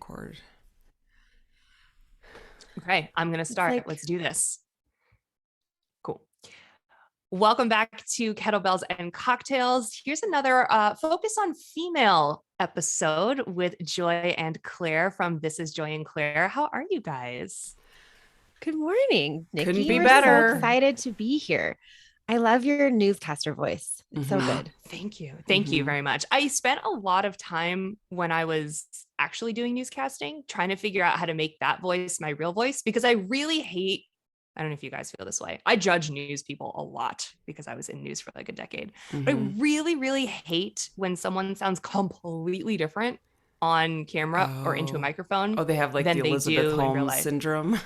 record. Okay, I'm going to start. like- Let's do this. Cool. Welcome back to Kettlebells and Cocktails. Here's another focus on female episode with Joy and Claire from This is Joy and Claire. How are you guys? Good morning, Nikki. Couldn't be We're better. so excited to be here. I love your newscaster voice. It's so good. Thank you. Thank you very much. I spent a lot of time when I was actually doing newscasting trying to figure out how to make that voice my real voice, because I really hate, I don't know if you guys feel this way. I judge news people a lot because I was in news for like a decade. But I really, really hate when someone sounds completely different on camera or into a microphone. Oh, they have like than the they Elizabeth do in real Holmes life. syndrome.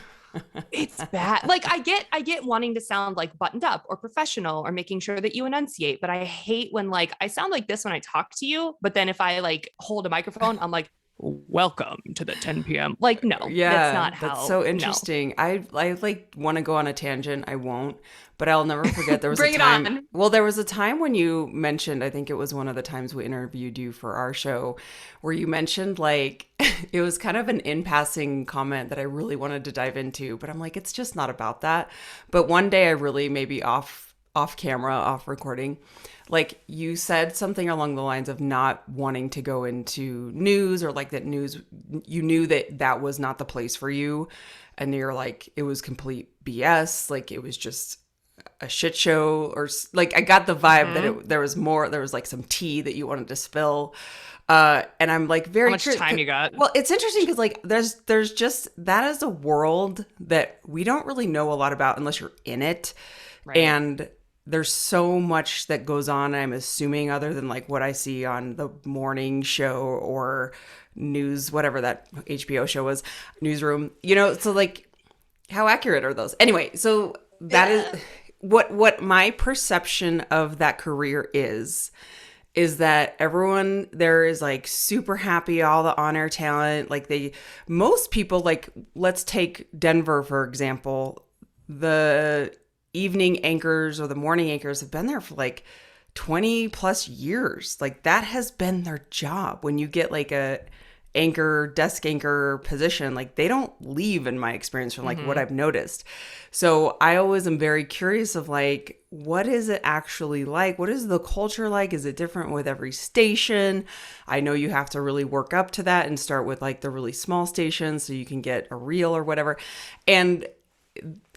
It's bad. Like I get wanting to sound like buttoned up or professional or making sure that you enunciate, but I hate when like I sound like this when I talk to you, but then if I like hold a microphone, I'm like, welcome to the 10 p.m. Like, no, that's not how. That's so no. interesting. I like want to go on a tangent. I won't, but I'll never forget there was Bring a it time. on. Well, there was a time when you mentioned, I think it was one of the times we interviewed you for our show, where you mentioned like it was kind of an in passing comment that I really wanted to dive into, but I'm like, it's just not about that. But one day I really maybe off camera, off recording, like you said something along the lines of not wanting to go into news, or like that news, you knew that that was not the place for you. And you're like, it was complete BS. Like it was just a shit show, or like I got the vibe that there was more, there was like some tea that you wanted to spill. And I'm like, very How much time you got? Well, it's interesting because like there's just, that is a world that we don't really know a lot about unless you're in it. Right. And there's so much that goes on, I'm assuming, other than like what I see on the morning show or news, whatever that HBO show was, Newsroom, you know, so like how accurate are those? Anyway, so that is what my perception of that career is that everyone there is like super happy, all the on-air talent, like most people, like let's take Denver, for example, the evening anchors or the morning anchors have been there for like 20 plus years. Like that has been their job. When you get like a desk anchor position, like they don't leave, in my experience, from like what I've noticed. So I always am very curious of like, what is it actually like? What is the culture like? Is it different with every station? I know you have to really work up to that and start with like the really small stations so you can get a reel or whatever. And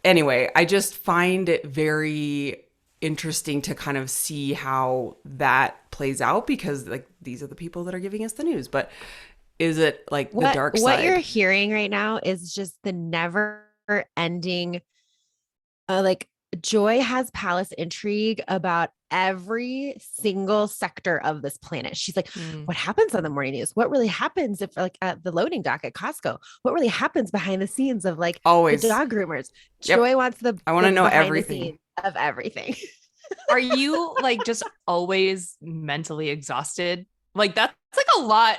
anyway, I just find it very interesting to kind of see how that plays out, because like these are the people that are giving us the news. But is it like the dark side? What you're hearing right now is just the never ending, like Joy has palace intrigue about every single sector of this planet. She's like, what happens on the morning news? What really happens if like at the loading dock at Costco? What really happens behind the scenes of like Always the dog groomers? Yep. Joy wants I want to know behind the everything scenes of everything. Are you like just always mentally exhausted? Like that's like a lot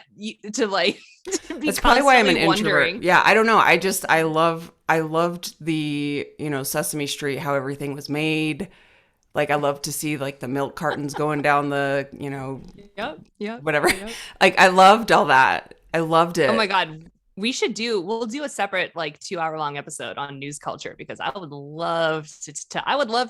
to like. To be That's probably why I'm an wondering. introvert. Yeah, I don't know. I loved the, you know, Sesame Street, how everything was made. Like I love to see like the milk cartons going down the, you know, whatever. Yep. Like I loved all that. I loved it. Oh my God. We'll do a separate like 2-hour long episode on news culture, because I would love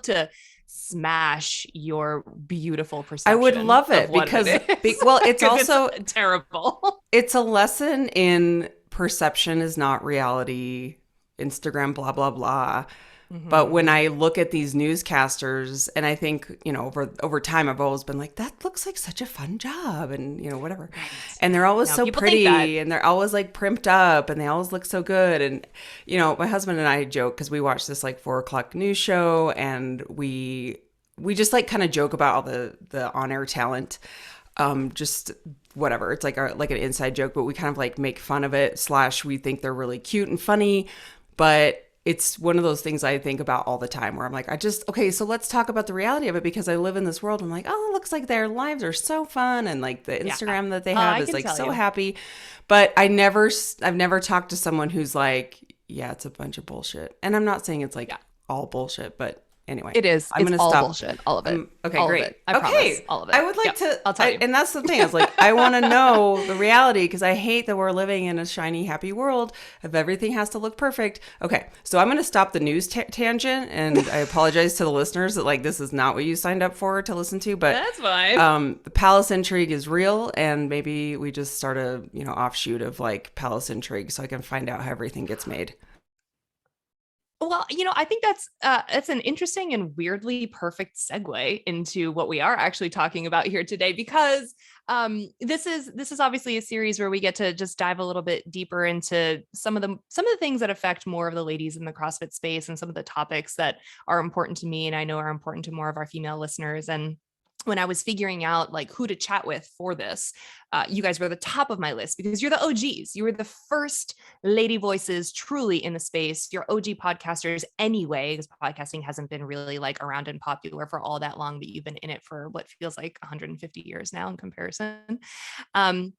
to smash your beautiful perception. I would love it of what because it is. well, it's 'Cause also it's terrible. It's a lesson in perception is not reality. Instagram, blah, blah, blah. But when I look at these newscasters, and I think, you know, over time, I've always been like, that looks like such a fun job, and, you know, whatever. Right. And they're always Now, so people think pretty, and they're always like primped up, and they always look so good. And, you know, my husband and I joke, because we watch this like 4 o'clock news show, and we just like kind of joke about all the on-air talent. Just whatever. It's like like an inside joke, but we kind of like make fun of it, / we think they're really cute and funny. But it's one of those things I think about all the time, where I'm like, okay, so let's talk about the reality of it, because I live in this world. I'm like, oh, it looks like their lives are so fun. And like the Instagram that they have is like so happy. But I've never talked to someone who's like, yeah, it's a bunch of bullshit. And I'm not saying it's like all bullshit, but Anyway, It is. I'm It's going to all stop. bullshit. All of it. Okay, All great. Of it. I promise. All of it. I would like Yep, to. I'll tell you. And that's the thing. Is like I want to know the reality because I hate that we're living in a shiny, happy world of everything has to look perfect. Okay, so I'm going to stop the news tangent, and I apologize to the listeners that like this is not what you signed up for to listen to, but That's fine. the palace intrigue is real, and maybe we just start a offshoot of like palace intrigue so I can find out how everything gets made. Well, I think that's an interesting and weirdly perfect segue into what we are actually talking about here today, because this is obviously a series where we get to just dive a little bit deeper into some of the things that affect more of the ladies in the CrossFit space and some of the topics that are important to me and I know are important to more of our female listeners. And when I was figuring out like who to chat with for this, you guys were the top of my list because you're the OGs. You were the first lady voices truly in the space. You're OG podcasters anyway, because podcasting hasn't been really like around and popular for all that long, but you've been in it for what feels like 150 years now in comparison. Um,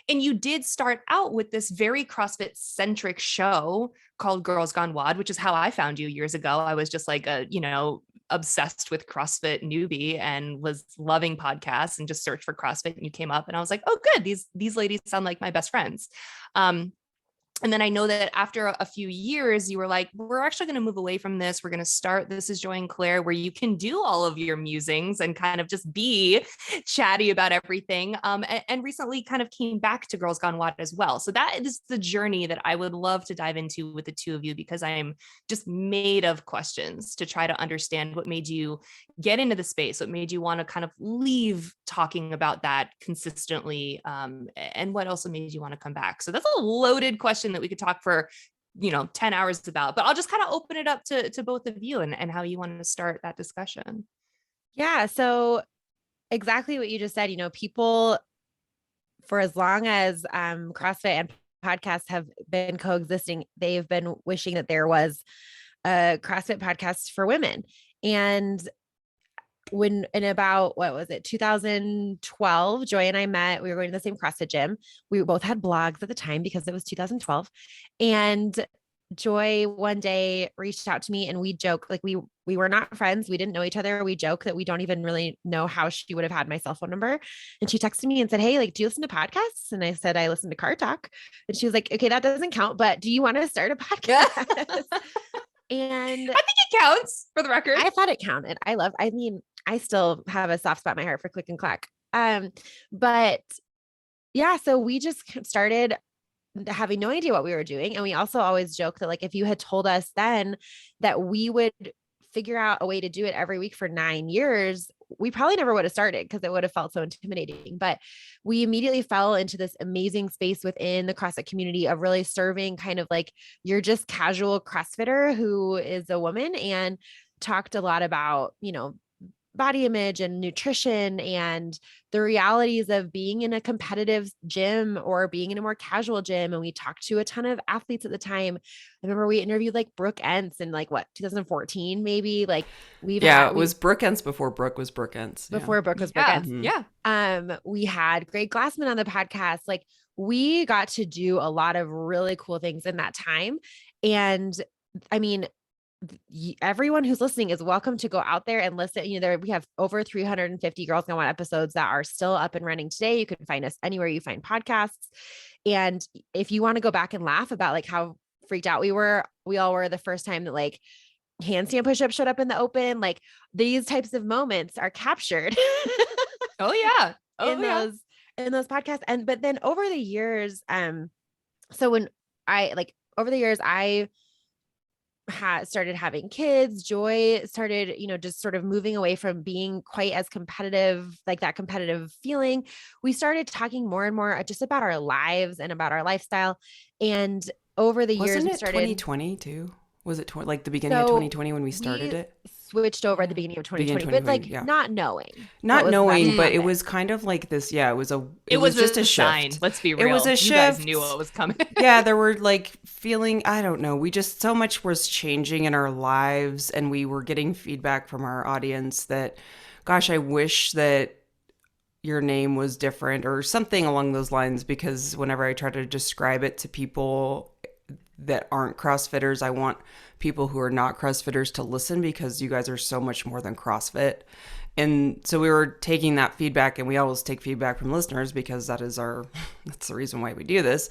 and you did start out with this very CrossFit centric show called Girls Gone WOD, which is how I found you years ago. I was just like a, obsessed with CrossFit newbie and was loving podcasts and just searched for CrossFit and you came up and I was like, oh, good. These ladies sound like my best friends. And then I know that after a few years, you were like, we're actually going to move away from this. We're going to start This Is Joy and Claire, where you can do all of your musings and kind of just be chatty about everything. And recently kind of came back to Girls Gone WOD as well. So that is the journey that I would love to dive into with the two of you, because I am just made of questions to try to understand what made you get into the space, what made you want to kind of leave talking about that consistently, and what also made you want to come back. So that's a loaded question that we could talk for 10 hours about, but I'll just kind of open it up to both of you and how you want to start that discussion. Yeah. So exactly what you just said, people, for as long as CrossFit and podcasts have been coexisting, they've been wishing that there was a CrossFit podcast for women. And when in about, what was it, 2012, Joy and I met. We were going to the same CrossFit gym. We both had blogs at the time because it was 2012. And Joy one day reached out to me and we joked, like we were not friends. We didn't know each other. We joke that we don't even really know how she would have had my cell phone number. And she texted me and said, hey, like, do you listen to podcasts? And I said, I listen to Car Talk. And she was like, okay, that doesn't count, but do you want to start a podcast? And I think it counts, for the record. I thought it counted. I still have a soft spot in my heart for Click and Clack. But yeah, so we just started having no idea what we were doing. And we also always joke that like, if you had told us then that we would figure out a way to do it every week for 9 years, we probably never would have started because it would have felt so intimidating. But we immediately fell into this amazing space within the CrossFit community of really serving kind of like you're just casual CrossFitter who is a woman, and talked a lot about, body image and nutrition and the realities of being in a competitive gym or being in a more casual gym. And we talked to a ton of athletes at the time. I remember we interviewed like Brooke Entz in like 2014, maybe. Like it was Brooke Entz before Brooke was Brooke Entz. Before Brooke was Brooke Entz. Yeah. We had Greg Glassman on the podcast. Like we got to do a lot of really cool things in that time. And I mean, everyone who's listening is welcome to go out there and listen. We have over 350 Girls Gone WOD episodes that are still up and running today. You can find us anywhere you find podcasts. And if you want to go back and laugh about like how freaked out we all were the first time that like handstand push-ups showed up in the open, like these types of moments are captured. Oh yeah. In those podcasts. But then over the years, so when over the years, I started having kids. Joy started, just sort of moving away from being quite as competitive, like that competitive feeling. We started talking more and more just about our lives and about our lifestyle. And over the years, Wasn't we it started 2020 too? Was it like the beginning of 2020 when we started it? Switched over at the beginning of 2020, but like not knowing, but it was kind of like this. Yeah, it was just a sign. shift. Let's be real. It was a shift. You guys knew what was coming. Yeah, there were like feeling, I don't know. We just, so much was changing in our lives, and we were getting feedback from our audience that, gosh, I wish that your name was different or something along those lines, because whenever I try to describe it to people, that aren't CrossFitters. I want people who are not CrossFitters to listen because you guys are so much more than CrossFit. And so we were taking that feedback, and we always take feedback from listeners because that's the reason why we do this.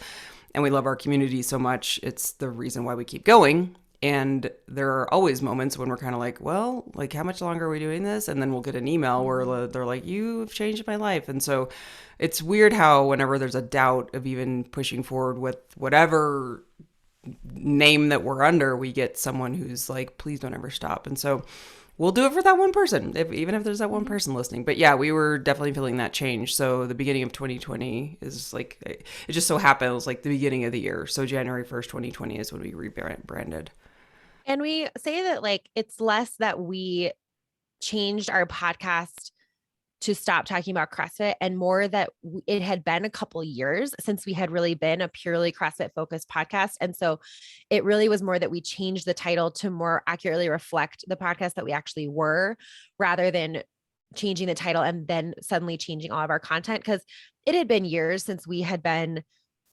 And we love our community so much. It's the reason why we keep going. And there are always moments when we're kind of like, well, like, how much longer are we doing this? And then we'll get an email where they're like, you've changed my life. And so it's weird how whenever there's a doubt of even pushing forward with whatever name that we're under, we get someone who's like, please don't ever stop. And so we'll do it for that one person, even if there's that one person listening. But yeah, we were definitely feeling that change. So the beginning of 2020 is like, it just so happened it was like the beginning of the year. So January 1st, 2020 is when we rebranded. And we say that like, it's less that we changed our podcast to stop talking about CrossFit and more that it had been a couple years since we had really been a purely CrossFit focused podcast. And so it really was more that we changed the title to more accurately reflect the podcast that we actually were, rather than changing the title and then suddenly changing all of our content. Cause it had been years since we had been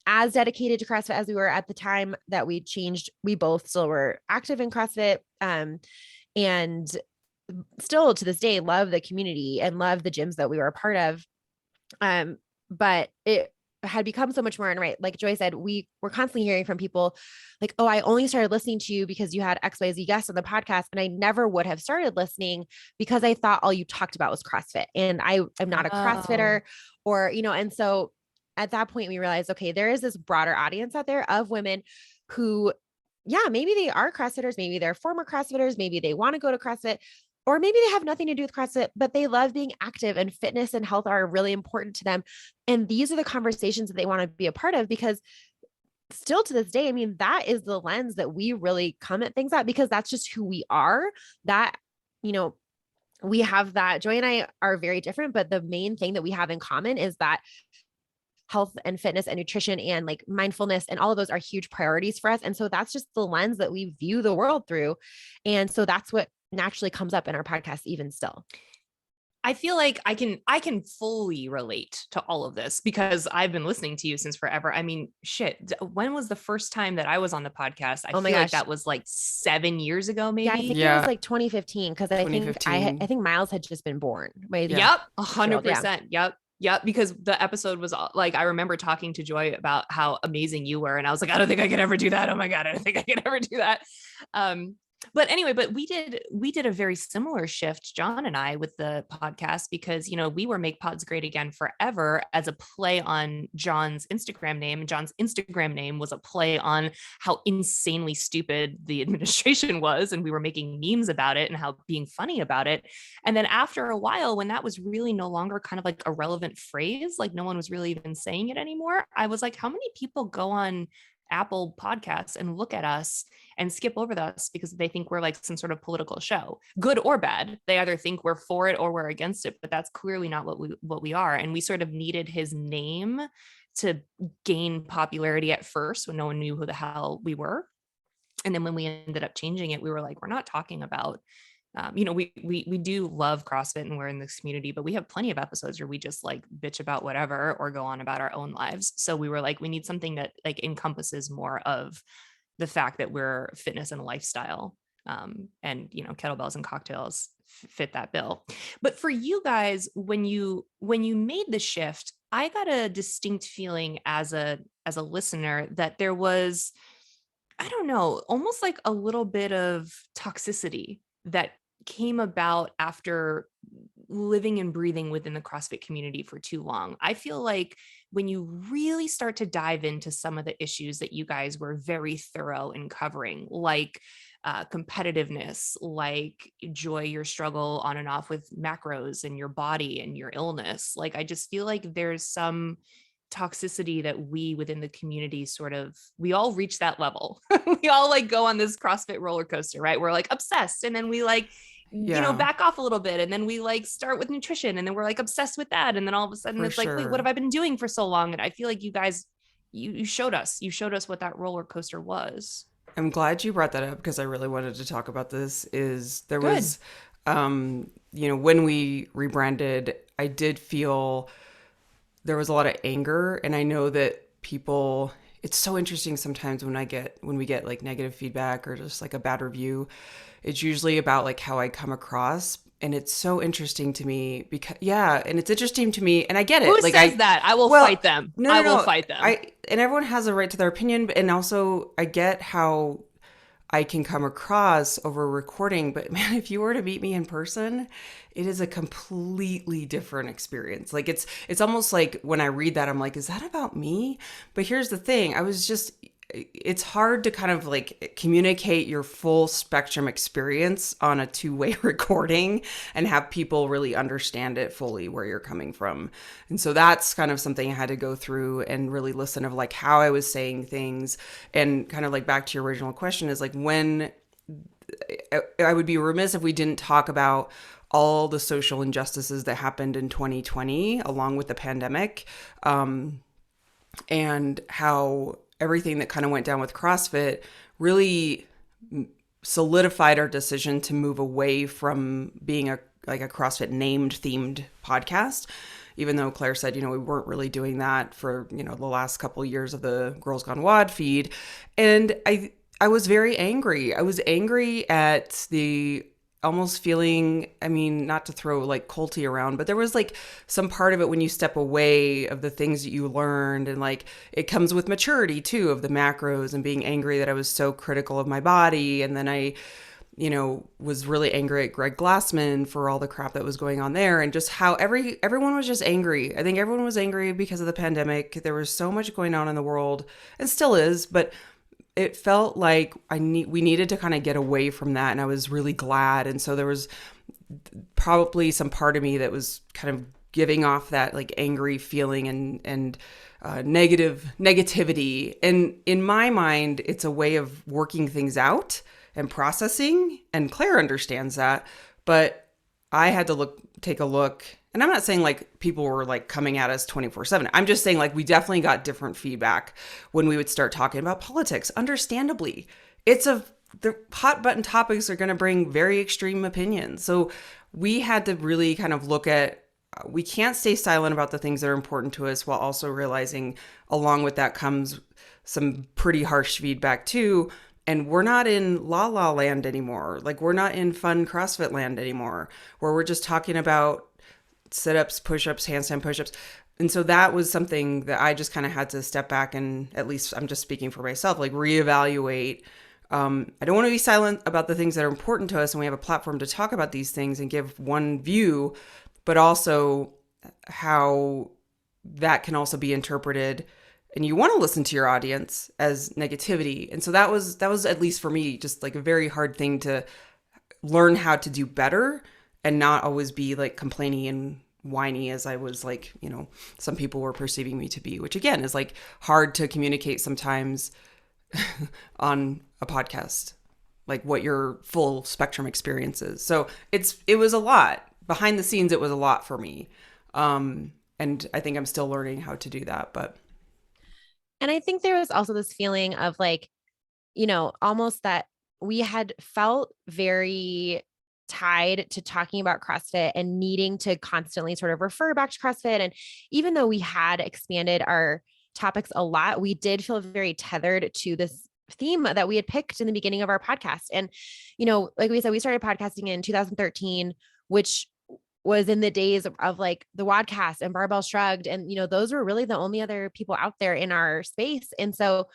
as dedicated to CrossFit as we were at the time that we changed. We both still were active in CrossFit. And still to this day, love the community and love the gyms that we were a part of. But it had become so much more, and right, like Joy said, we were constantly hearing from people like, oh, I only started listening to you because you had XYZ guests on the podcast. And I never would have started listening because I thought all you talked about was CrossFit. And I am not a CrossFitter or, and so at that point we realized, okay, there is this broader audience out there of women who, yeah, maybe they are CrossFitters, maybe they're former CrossFitters, maybe they want to go to CrossFit, or maybe they have nothing to do with CrossFit, but they love being active, and fitness and health are really important to them. And these are the conversations that they want to be a part of, because still to this day, I mean, that is the lens that we really come at things at, because that's just who we are. That, we have that. Joy and I are very different, but the main thing that we have in common is that health and fitness and nutrition and like mindfulness and all of those are huge priorities for us. And so that's just the lens that we view the world through. And so that's what naturally comes up in our podcast even still. I feel like I can fully relate to all of this because I've been listening to you since forever. I mean, shit, when was the first time that I was on the podcast? I feel like that was like 7 years ago, maybe. Yeah, I think it was like 2015 because I think Miles had just been born. Yep, 100%. Yep, because the episode was like, I remember talking to Joy about how amazing you were, and I was like, I don't think I could ever do that. Oh my God, I don't think I could ever do that. But anyway, we did a very similar shift, John and I, with the podcast, because, we were Make Pods Great Again Forever as a play on John's Instagram name. And John's Instagram name was a play on how insanely stupid the administration was. And we were making memes about it and how being funny about it. And then after a while, when that was really no longer kind of like a relevant phrase, like no one was really even saying it anymore, I was like, how many people go on Apple Podcasts and look at us and skip over us because they think we're like some sort of political show, good or bad? They either think we're for it or we're against it, but that's clearly not what we are. And we sort of needed his name to gain popularity at first when no one knew who the hell we were. And then when we ended up changing it, we were like, we're not talking about we do love CrossFit and we're in this community, but we have plenty of episodes where we just like bitch about whatever or go on about our own lives. So we were like, we need something that like encompasses more of the fact that we're fitness and lifestyle. And kettlebells and cocktails fit that bill. But for you guys, when you made the shift, I got a distinct feeling as a listener that there was, I don't know, almost like a little bit of toxicity that came about after living and breathing within the CrossFit community for too long. I feel like when you really start to dive into some of the issues that you guys were very thorough in covering, like competitiveness, like Joy, your struggle on and off with macros and your body and your illness, like I just feel like there's some toxicity that we within the community we all reach that level. We all like go on this CrossFit roller coaster, right? We're like obsessed, and then we like back off a little bit, and then we like start with nutrition, and then we're like obsessed with that, and then all of a sudden it's like, wait, what have I been doing for so long? And I feel like you guys, you showed us what that roller coaster was. I'm glad you brought that up because I really wanted to talk about this. Was when we rebranded, I did feel there was a lot of anger, and I know that people it's so interesting sometimes when we get like negative feedback or just like a bad review. It's usually about like how I come across. And it's so interesting to me because, yeah, and it's interesting to me, and I get it. Who Like says that? I will well, fight them. no, I no, will no. fight them. And everyone has a right to their opinion, and also I get how I can come across over recording, but man, if you were to meet me in person, it is a completely different experience. Like it's almost like when I read that, I'm like, is that about me? But here's the thing, it's hard to kind of like communicate your full spectrum experience on a two-way recording and have people really understand it fully where you're coming from. And so that's kind of something I had to go through and really listen of like how I was saying things, and kind of like back to your original question is like when I would be remiss if we didn't talk about all the social injustices that happened in 2020 along with the pandemic, and how everything that kind of went down with CrossFit really solidified our decision to move away from being a CrossFit named themed podcast. Even though Claire said, we weren't really doing that for, the last couple of years of the Girls Gone WOD feed. And I was very angry. I was angry at the almost feeling, I mean, not to throw like culty around, but there was like some part of it when you step away of the things that you learned, and like it comes with maturity too, of the macros, and being angry that I was so critical of my body. And then I was really angry at Greg Glassman for all the crap that was going on there, and just how everyone was just angry. I think everyone was angry because of the pandemic. There was so much going on in the world, and still is, but it felt like we needed to kind of get away from that, and I was really glad. And so there was probably some part of me that was kind of giving off that like angry feeling and negativity. And in my mind, it's a way of working things out and processing, and Claire understands that. But I had to take a look. And I'm not saying like people were like coming at us 24/7. I'm just saying like we definitely got different feedback when we would start talking about politics. Understandably, the hot button topics are going to bring very extreme opinions. So we had to really kind of look at, we can't stay silent about the things that are important to us, while also realizing along with that comes some pretty harsh feedback too. And we're not in la la land anymore. Like we're not in fun CrossFit land anymore, where we're just talking about sit-ups, push-ups, handstand push-ups. And so that was something that I just kind of had to step back and, at least I'm just speaking for myself, like reevaluate. I don't want to be silent about the things that are important to us, and we have a platform to talk about these things and give one view, but also how that can also be interpreted, and you want to listen to your audience, as negativity. And so that was at least for me just like a very hard thing to learn how to do better, and not always be like complaining and whiny as I was like, some people were perceiving me to be, which again is like hard to communicate sometimes on a podcast, like what your full spectrum experience is. So it was a lot behind the scenes. It was a lot for me. And I think I'm still learning how to do that, And I think there was also this feeling of like, almost that we had felt very tied to talking about CrossFit and needing to constantly sort of refer back to CrossFit. And even though we had expanded our topics a lot, we did feel very tethered to this theme that we had picked in the beginning of our podcast. And, like we said, we started podcasting in 2013, which was in the days of like the Wadcast and Barbell Shrugged. And, those were really the only other people out there in our space. And so,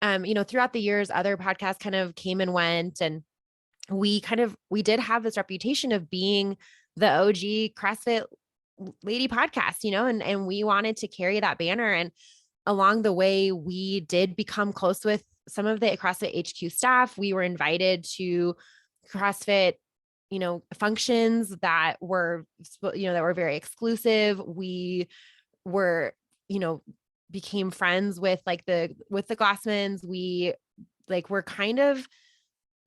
throughout the years, other podcasts kind of came and went, and we did have this reputation of being the OG CrossFit lady podcast, and we wanted to carry that banner. And along the way, we did become close with some of the CrossFit HQ staff. We were invited to CrossFit, functions that were, that were very exclusive. We were, became friends with the Glassmans. We were kind of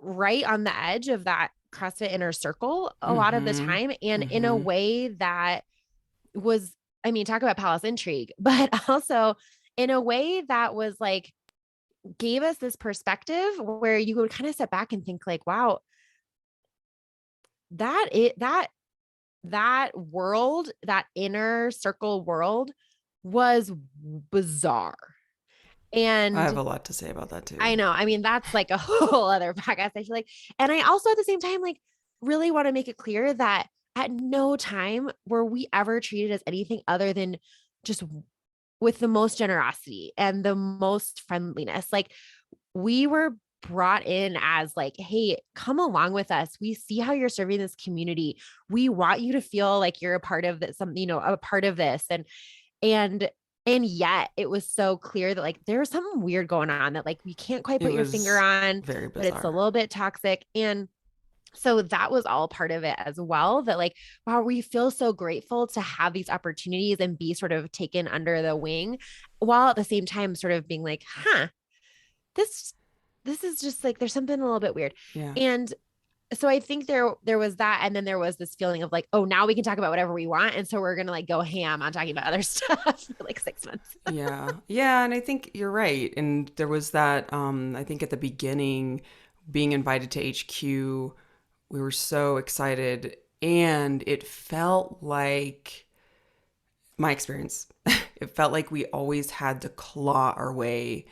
right on the edge of that CrossFit inner circle a lot of the time. And in a way that was, I mean, talk about palace intrigue, but also in a way that was like, gave us this perspective where you would kind of step back and think like, wow, that world, that inner circle world was bizarre. I have And a lot to say about that too. I know, I mean, that's like a whole other podcast, I feel like. And I also at the same time, like, really want to make it clear that at no time were we ever treated as anything other than just with the most generosity and the most friendliness. Like, we were brought in as like, hey, come along with us. We see how you're serving this community. We want you to feel like you're a part of this, some, a part of this. And and yet it was so clear that like there was something weird going on that like we can't quite It put your finger was on, very but it's a bizarre. little bit toxic. And so that was all part of it as well, that like, wow, we feel so grateful to have these opportunities and be sort of taken under the wing, while at the same time sort of being like, this this is just like there's something a little bit weird. Yeah. And so I think there was that, and then there was this feeling of like, oh, now we can talk about whatever we want, and so we're gonna like go ham on talking about other stuff for like 6 months. Yeah. Yeah. And I think you're right. And there was that, I think at the beginning, being invited to HQ, we were so excited. And it felt like my experience, it felt like we always had to claw our way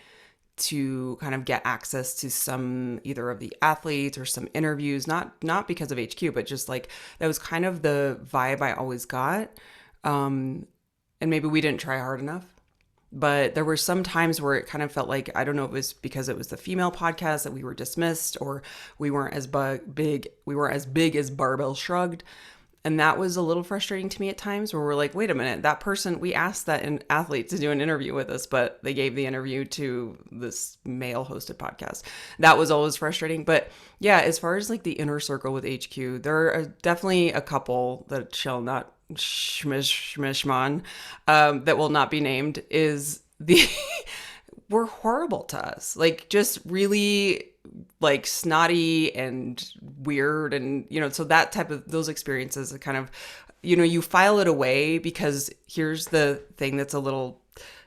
to kind of get access to some either of the athletes or some interviews, not because of HQ, but just like that was kind of the vibe I always got. And maybe we didn't try hard enough. But there were some times where it kind of felt like, I don't know if it was because it was the female podcast that we were dismissed, or we weren't as big as Barbell Shrugged. And that was a little frustrating to me at times, where we're like, wait a minute, that person, we asked that an athlete to do an interview with us, but they gave the interview to this male hosted podcast. That was always frustrating. But yeah, as far as like the inner circle with HQ, there are definitely a couple that shall not shmishman, that will not be named, is the were horrible to us. Like, just really like snotty and weird. And, so that type of, those experiences are kind of, you file it away, because here's the thing that's a little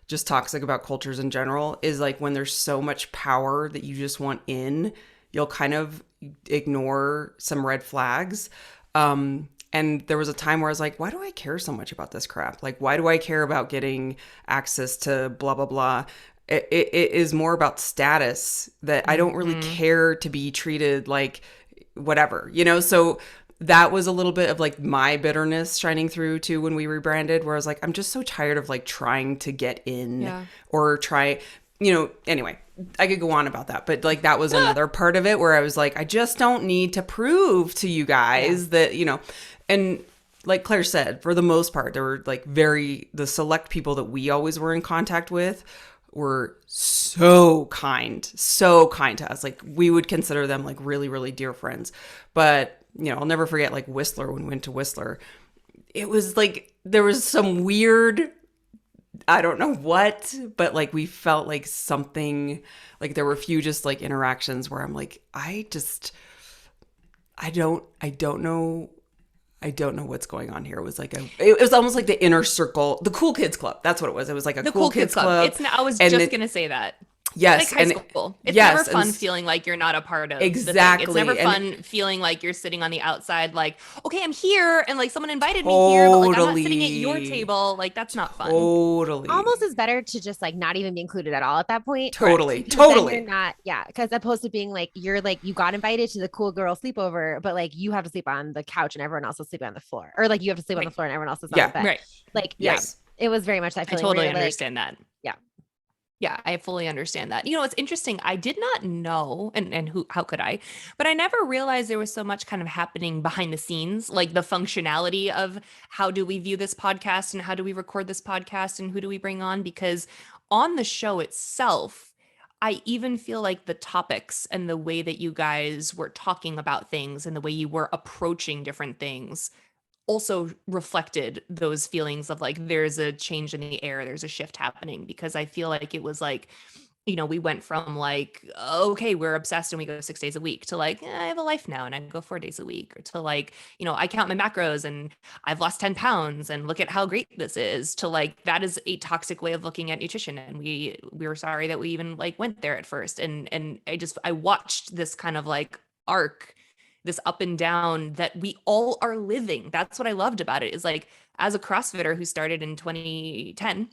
just toxic about cultures in general, is like when there's so much power that you just want in, you'll kind of ignore some red flags. And there was a time where I was like, why do I care so much about this crap? Like, why do I care about getting access to blah, blah, blah? It is more about status, that I don't really care to be treated like whatever, So that was a little bit of like my bitterness shining through too when we rebranded, where I was like, I'm just so tired of like trying to get in or try, anyway, I could go on about that, but like that was another part of it where I was like, I just don't need to prove to you guys that, and like Claire said, for the most part, there were like the select people that we always were in contact with were so kind to us. Like, we would consider them like really, really dear friends. But, I'll never forget like Whistler, when we went to Whistler. It was like, there was some weird, I don't know what, but like we felt like something, like there were a few just like interactions where I'm like, I don't know. I don't know what's going on here. It was like it was almost like the inner circle, the cool kids club. That's what it was. It was like a cool kids club. It's I was just gonna say that. Yes, like high school. It's never fun feeling like you're not a part of exactly. The thing. It's never fun feeling like you're sitting on the outside, like, okay, I'm here, and like someone invited me here, but like I'm not sitting at your table. Like, that's not fun. Totally. Almost is better to just like not even be included at all at that point. Totally. You're not, because opposed to being like, you're like, you got invited to the cool girl sleepover, but like you have to sleep on the couch and everyone else is sleeping on the floor, or like you have to sleep on the floor and everyone else is on the bed. Right. Like, it was very much that feeling. I totally understand that. Yeah. Yeah, I fully understand that. It's interesting. I did not know, and how could I? But I never realized there was so much kind of happening behind the scenes, like the functionality of how do we view this podcast and how do we record this podcast and who do we bring on? Because on the show itself, I even feel like the topics and the way that you guys were talking about things and the way you were approaching different things also reflected those feelings of like, there's a change in the air, there's a shift happening. Because I feel like it was like, we went from like, okay, we're obsessed and we go 6 days a week, to like, I have a life now and I go 4 days a week, or to like, I count my macros and I've lost 10 pounds and look at how great this is, to like, that is a toxic way of looking at nutrition. And we were sorry that we even like went there at first. And I watched this kind of like arc, this up and down that we all are living. That's what I loved about it, is like, as a CrossFitter who started in 2010,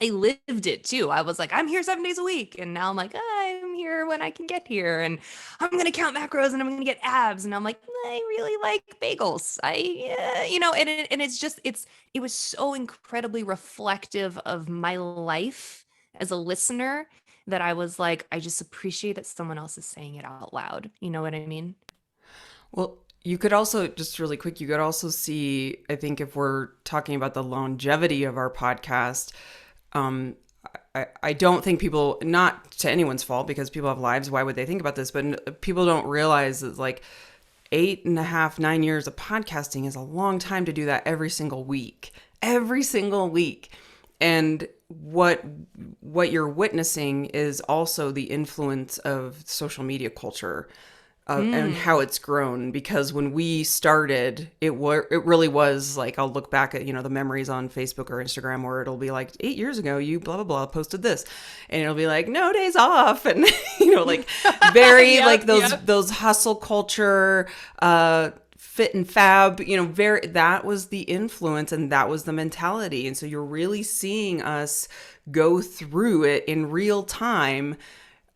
I lived it too. I was like, I'm here 7 days a week. And now I'm like, I'm here when I can get here. And I'm going to count macros and I'm going to get abs. And I'm like, I really like bagels. And it's just, it was so incredibly reflective of my life as a listener that I was like, I just appreciate that someone else is saying it out loud. You know what I mean? Well, you could also, just really quick, you could also see, I think if we're talking about the longevity of our podcast, um, I don't think people, not to anyone's fault because people have lives, why would they think about this? But people don't realize that like 8.5, 9 years of podcasting is a long time to do that every single week. Every single week. And what you're witnessing is also the influence of social media culture and how it's grown. Because when we started, it really was like, I'll look back at, the memories on Facebook or Instagram where it'll be like 8 years ago, you blah, blah, blah posted this, and it'll be like, no days off. And, like very Yep, like yep. those hustle culture, fit and fab, very, that was the influence and that was the mentality. And so you're really seeing us go through it in real time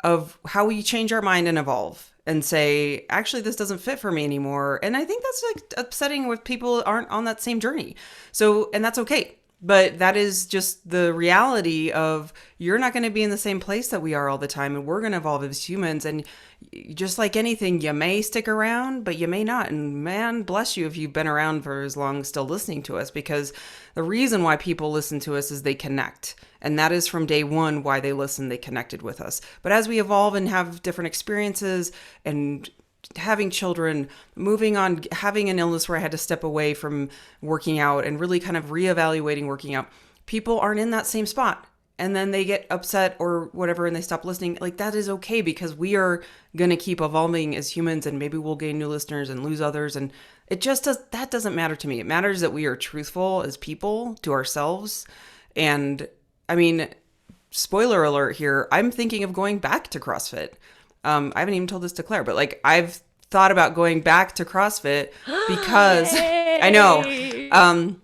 of how we change our mind and evolve and say, actually, this doesn't fit for me anymore. And I think that's like upsetting if people aren't on that same journey. So, and that's okay. But that is just the reality of, you're not going to be in the same place that we are all the time. And we're going to evolve as humans. And just like anything, you may stick around, but you may not. And man, bless you if you've been around for as long still listening to us, because the reason why people listen to us is they connect. And that is from day one why they listen, they connected with us. But as we evolve and have different experiences and having children, moving on, having an illness where I had to step away from working out and really kind of reevaluating working out, people aren't in that same spot. And then they get upset or whatever and they stop listening. Like, that is okay, because we are going to keep evolving as humans, and maybe we'll gain new listeners and lose others. And that doesn't matter to me. It matters that we are truthful as people to ourselves. And I mean, spoiler alert here, I'm thinking of going back to CrossFit. I haven't even told this to Claire, but like, I've thought about going back to CrossFit because I know,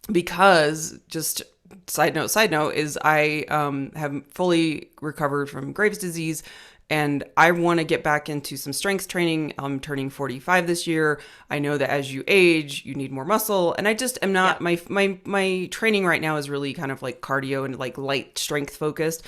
because just side note is I have fully recovered from Graves' disease, and I want to get back into some strength training. I'm turning 45 this year. I know that as you age, you need more muscle, and I just am not, my training right now is really kind of like cardio and like light strength focused.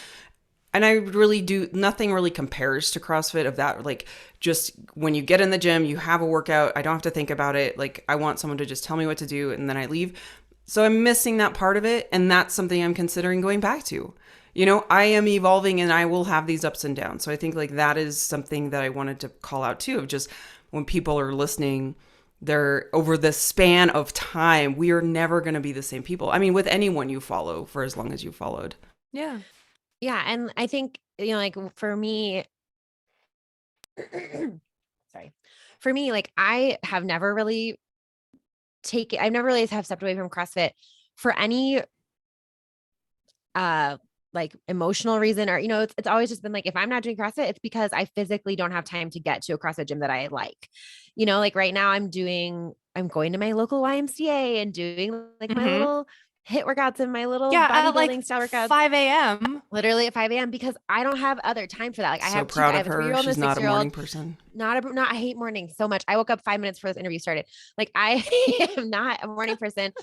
And I really do, nothing really compares to CrossFit of that. Like, just when you get in the gym, you have a workout. I don't have to think about it. Like, I want someone to just tell me what to do and then I leave. So I'm missing that part of it. And that's something I'm considering going back to. I am evolving and I will have these ups and downs. So I think like that is something that I wanted to call out too, of just when people are listening, they're over the span of time, we are never going to be the same people. I mean, with anyone you follow for as long as you followed. Yeah. Yeah. And I think, like for me, sorry, for me, like I've never really have stepped away from CrossFit for any, like emotional reason, or, it's always just been like, if I'm not doing CrossFit, it's because I physically don't have time to get to a CrossFit gym that I like, like right now I'm going to my local YMCA and doing like my little HIIT workouts and my little bodybuilding like style workouts. 5 a.m. Literally at 5 a.m. because I don't have other time for that. Like, I have proud I of have a her. 3-year-old and She's a not a 6-year-old. morning person. I hate mornings so much. I woke up 5 minutes before this interview started. Like, I am not a morning person,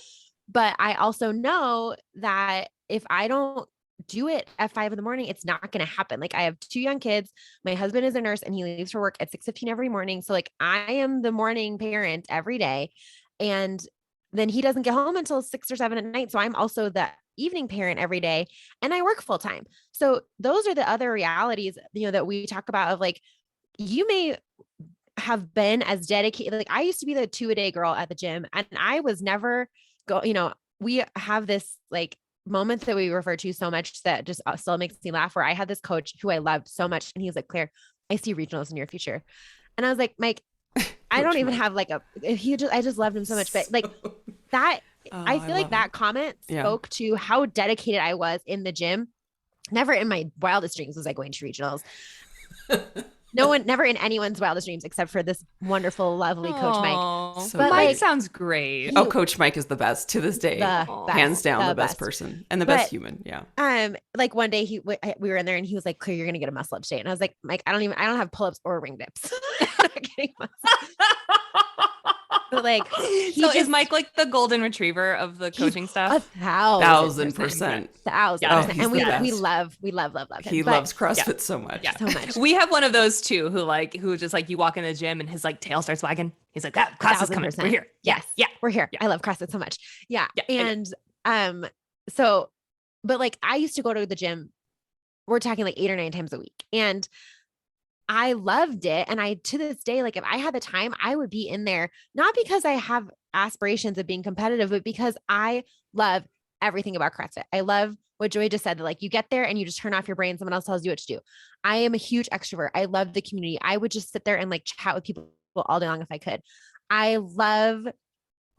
but I also know that if I don't do it at 5 a.m, it's not going to happen. Like, I have 2 young kids. My husband is a nurse and he leaves for work at 6:15 every morning. So like, I am the morning parent every day. And then he doesn't get home until 6 or 7 at night. So I'm also the evening parent every day, and I work full time. So those are the other realities, that we talk about, of like, you may have been as dedicated. Like, I used to be the 2-a-day girl at the gym, and I was never we have this like moment that we refer to so much that just still makes me laugh, where I had this coach who I loved so much. And he was like, Claire, I see regionals in your future. And I was like, Mike, I don't even have like I just loved him so much. But like that, I feel like that comment spoke to how dedicated I was in the gym. Never in my wildest dreams was I going to regionals. No one, never in anyone's wildest dreams, except for this wonderful, lovely Coach Mike. Aw, So But, Mike like, sounds great. he- Oh, Coach Mike is the best to this day. The Aw. best, Hands down, the best best. person and the But best human. Yeah. like one day we were in there and he was like, "Clear, you're gonna get a muscle up today." And I was like, "Mike, I don't have pull-ups or ring dips." I'm not getting muscle. But like, So is Mike like the golden retriever of the coaching staff? 1,000%. 1,000%. Yeah. Oh, he's And the we best. love him. He But loves CrossFit so much. Yeah. so much. We have one of those too, who just like you walk in the gym and his like tail starts wagging. He's like, "Ah, class is coming. 1,000%. We're here." Yes. Yeah. We're here. Yeah. I love CrossFit so much. Yeah. Yeah, I know. And so, but like I used to go to the gym, we're talking like 8 or 9 times a week. And I loved it. And I, to this day, like if I had the time, I would be in there, not because I have aspirations of being competitive, but because I love everything about CrossFit. I love what Joy just said, that like you get there and you just turn off your brain. Someone else tells you what to do. I am a huge extrovert. I love the community. I would just sit there and like chat with people all day long if I could. I love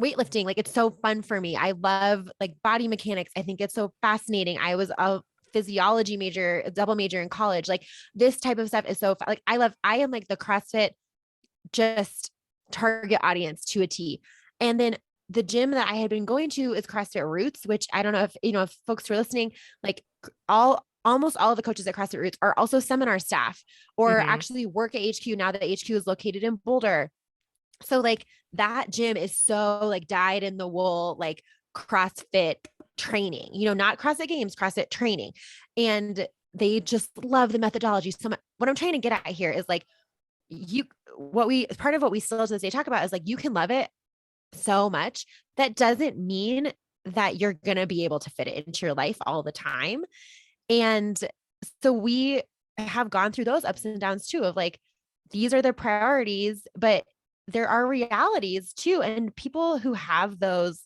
weightlifting. Like it's so fun for me. I love like body mechanics. I think it's so fascinating. I was a physiology major, a double major in college. Like this type of stuff is so like I am like the CrossFit just target audience to a T. And then the gym that I had been going to is CrossFit Roots, which I don't know if folks who are listening, like almost all of the coaches at CrossFit Roots are also seminar staff or actually work at HQ now that HQ is located in Boulder. So like that gym is so like dyed in the wool, like CrossFit training, not CrossFit Games, CrossFit training. And they just love the methodology so much. What I'm trying to get at here is like, part of what we still to this day talk about is like, you can love it so much. That doesn't mean that you're going to be able to fit it into your life all the time. And so we have gone through those ups and downs too, of like, these are the priorities, but there are realities too. And people who have those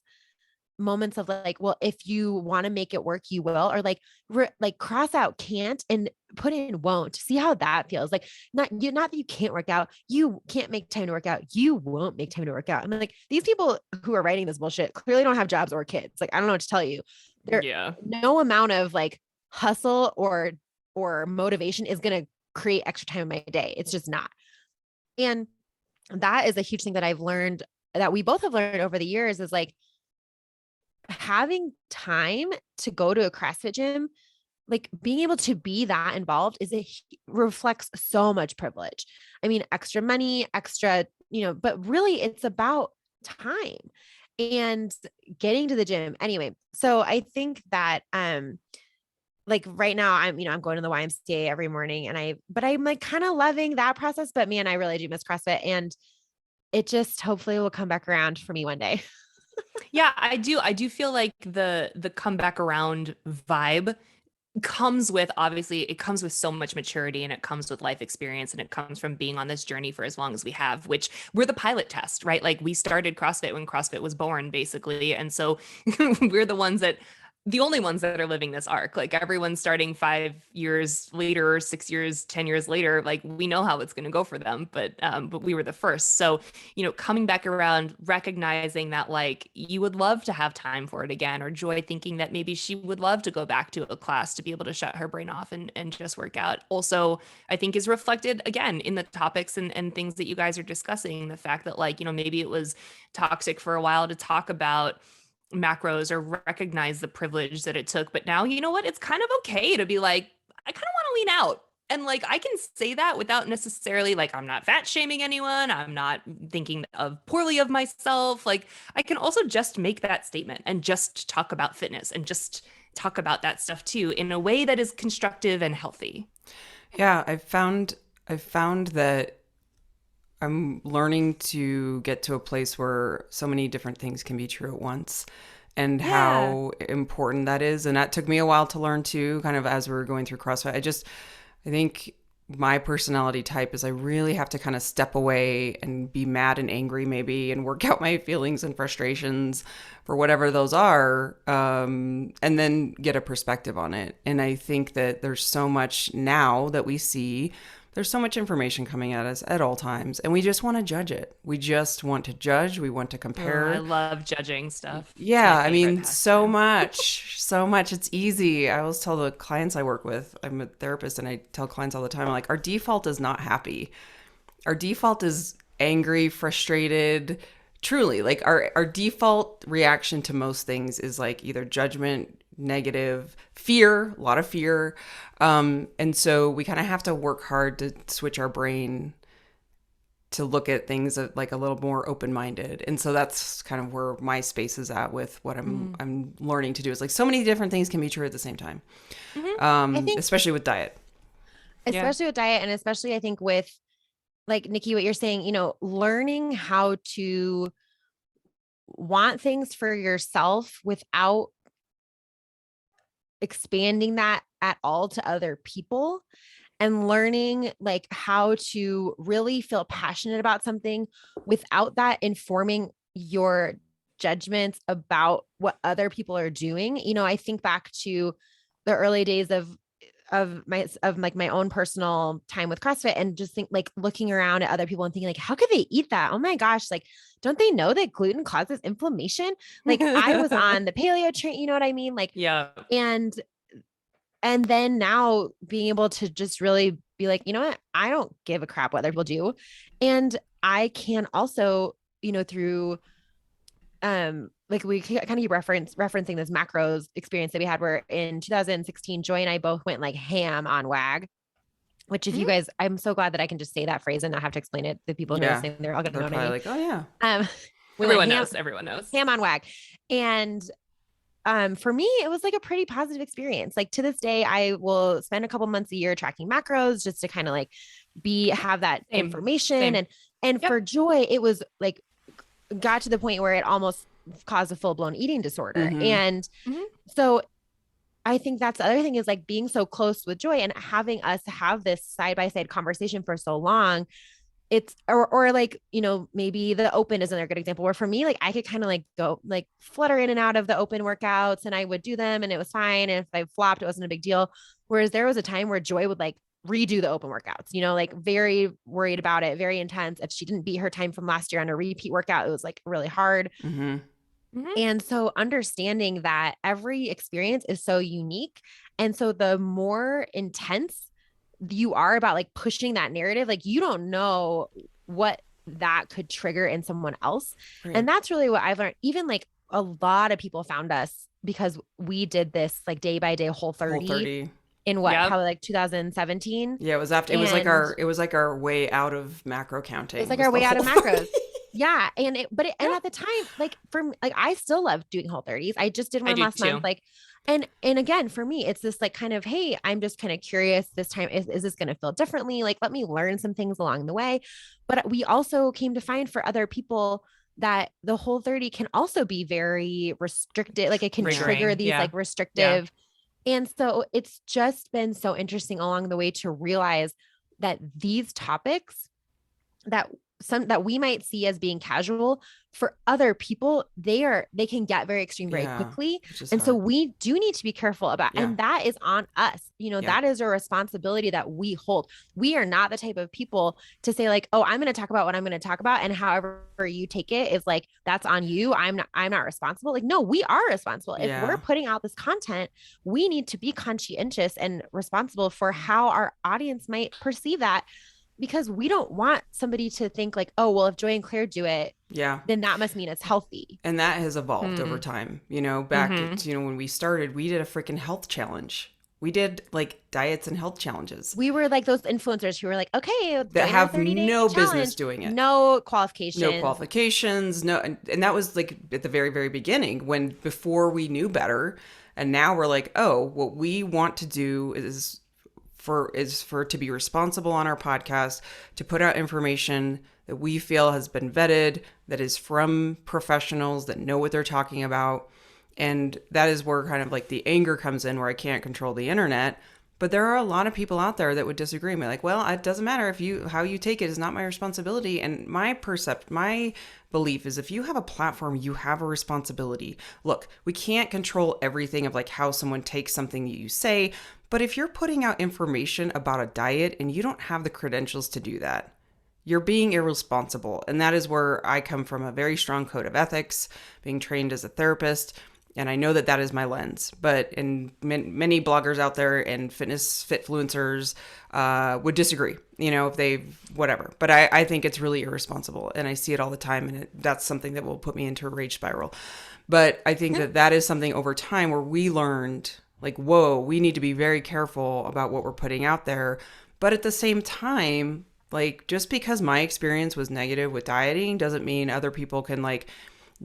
moments of like, well, if you want to make it work, you will, or like cross out can't and put in won't. See how that feels. Like not that you can't work out, you can't make time to work out, you won't make time to work out. I mean, like these people who are writing this bullshit clearly don't have jobs or kids. Like I don't know what to tell you. No amount of like hustle or motivation is going to create extra time in my day. It's just not. And that is a huge thing that I've learned, that we both have learned over the years, is like having time to go to a CrossFit gym, like being able to be that involved reflects so much privilege. I mean, extra money, extra, but really it's about time and getting to the gym. Anyway, so I think that, like right now I'm going to the YMCA every morning but I'm like kind of loving that process, but man, I really do miss CrossFit, and it just hopefully will come back around for me one day. Yeah, I do feel like the comeback around vibe comes with, obviously it comes with so much maturity, and it comes with life experience, and it comes from being on this journey for as long as we have, which we're the pilot test, right? Like we started CrossFit when CrossFit was born basically. And so we're the only ones that are living this arc. Like everyone's starting 5 years later, 6 years, 10 years later, like we know how it's going to go for them, but we were the first. So, coming back around, recognizing that like you would love to have time for it again, or Joy thinking that maybe she would love to go back to a class to be able to shut her brain off and just work out. Also, I think is reflected again in the topics and things that you guys are discussing. The fact that like, maybe it was toxic for a while to talk about macros or recognize the privilege that it took. But now, you know what? It's kind of okay to be like, I kind of want to lean out. And like, I can say that without necessarily like, I'm not fat shaming anyone. I'm not thinking of poorly of myself. Like I can also just make that statement and just talk about fitness and just talk about that stuff too, in a way that is constructive and healthy. Yeah. I've found that I'm learning to get to a place where so many different things can be true at once, and how important that is. And that took me a while to learn too, kind of as we were going through CrossFit. I think my personality type is I really have to kind of step away and be mad and angry maybe, and work out my feelings and frustrations for whatever those are, and then get a perspective on it. And I think that there's so much now that we see There's so much information coming at us at all times, and we just want to judge it. We just want to judge. We want to compare. I love judging stuff. Yeah, I mean, so much. It's easy. I always tell the clients I work with, I'm a therapist, and I tell clients all the time, like, our default is not happy. Our default is angry, frustrated. Truly, like our default reaction to most things is like either judgment, negative, fear, a lot of fear. And so we kind of have to work hard to switch our brain to look at things like a little more open-minded. And so that's kind of where my space is at with what I'm learning to do. Is like so many different things can be true at the same time. I think, especially with diet. especially with diet, and especially I think with like Niki, what you're saying, you know, learning how to want things for yourself without expanding that at all to other people, and learning like how to really feel passionate about something without that informing your judgments about what other people are doing. You know, I think back to the early days of my own personal time with CrossFit, and just think like looking around at other people and thinking like, how could they eat that? Oh my gosh, like, don't they know that gluten causes inflammation? Like I was on the paleo train, you know what I mean? Like, Yeah. And then now being able to just really be like, you know what? I don't give a crap what other people do. And I can also, you know, through like we kind of keep referencing this macros experience that we had where in 2016, Joy and I both went like ham on WAG, which if you guys, I'm so glad that I can just say that phrase and not have to explain it to people noticing. They're all going to know what I mean. Like, oh yeah. Everyone knows. Ham on WAG. And for me, it was like a pretty positive experience. Like to this day, I will spend a couple months a year tracking macros just to kind of like have that information. And for Joy, it was like got to the point where it almost caused a full-blown eating disorder. And so I think that's the other thing is like being so close with Joy and having us have this side-by-side conversation for so long. It's or like, you know, maybe the open is another good example where for me, like I could kind of like go like flutter in and out of the open workouts and I would do them and it was fine. And if I flopped, it wasn't a big deal. Whereas there was a time where Joy would like redo the open workouts, you know, like very worried about it, very intense. If she didn't beat her time from last year on a repeat workout, it was like really hard. And so understanding that every experience is so unique. And so the more intense you are about like pushing that narrative, like you don't know what that could trigger in someone else. Right. And that's really what I've learned. Even like a lot of people found us because we did this like day by day whole 30. In what, probably like 2017. Yeah, it was after. It was like our way out of macro counting. It was like our way out of macros. Yeah, and and at the time, like I still love doing Whole30s. I just did one last month. Like, and again, for me, it's this like kind of, hey, I'm just kind of curious this time. Is this going to feel differently? Like, let me learn some things along the way. But we also came to find for other people that the Whole30 can also be very restricted. Like it can trigger these like restrictive. And so it's just been so interesting along the way to realize that these topics that we might see as being casual for other people, they can get very extreme very quickly. And so we do need to be careful about, and that is on us. You know, that is a responsibility that we hold. We are not the type of people to say like, oh, I'm going to talk about what I'm going to talk about. And however you take it is like, that's on you. I'm not responsible. Like, no, we are responsible. If we're putting out this content, we need to be conscientious and responsible for how our audience might perceive that. Because we don't want somebody to think like, oh, well, if Joy and Claire do it, then that must mean it's healthy. And that has evolved over time. You know, back when we started, we did a freaking health challenge. We did like diets and health challenges. We were like those influencers who were like, okay, that have no business doing it. No qualifications. And that was like at the very, very beginning before we knew better. And now we're like, oh, what we want to do is for to be responsible on our podcast, to put out information that we feel has been vetted, that is from professionals that know what they're talking about. And that is where kind of like the anger comes in, where I can't control the internet, But there are a lot of people out there that would disagree and be like, well, it doesn't matter how you take it is not my responsibility. And my belief is if you have a platform, you have a responsibility. Look, we can't control everything of like how someone takes something that you say, but if you're putting out information about a diet and you don't have the credentials to do that, you're being irresponsible. And that is where I come from, a very strong code of ethics, being trained as a therapist. And I know that that is my lens. But many bloggers out there and fitfluencers would disagree, if they, whatever. But I think it's really irresponsible. And I see it all the time. And that's something that will put me into a rage spiral. But I think that is something over time where we learned, like, whoa, we need to be very careful about what we're putting out there. But at the same time, like, just because my experience was negative with dieting doesn't mean other people can like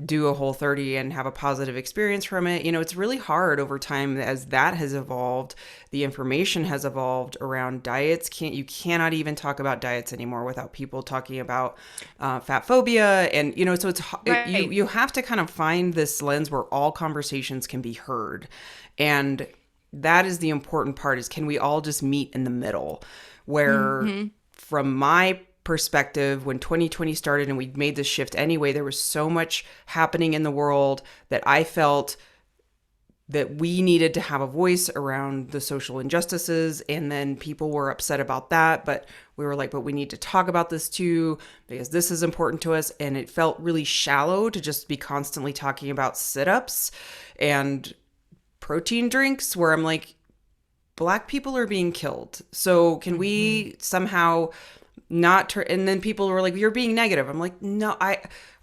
do a Whole30 and have a positive experience from it. It's really hard over time as that has evolved. The information has evolved around diets. You cannot even talk about diets anymore without people talking about fat phobia. And, so Right. you have to kind of find this lens where all conversations can be heard. And that is the important part, is can we all just meet in the middle where from my perspective, when 2020 started and we made this shift anyway, there was so much happening in the world that I felt that we needed to have a voice around the social injustices. And then people were upset about that, but we were like, but we need to talk about this too, because this is important to us. And it felt really shallow to just be constantly talking about sit-ups and protein drinks, where I'm like, Black people are being killed. So can we somehow not turn? And then people were like, you're being negative. I'm like, no,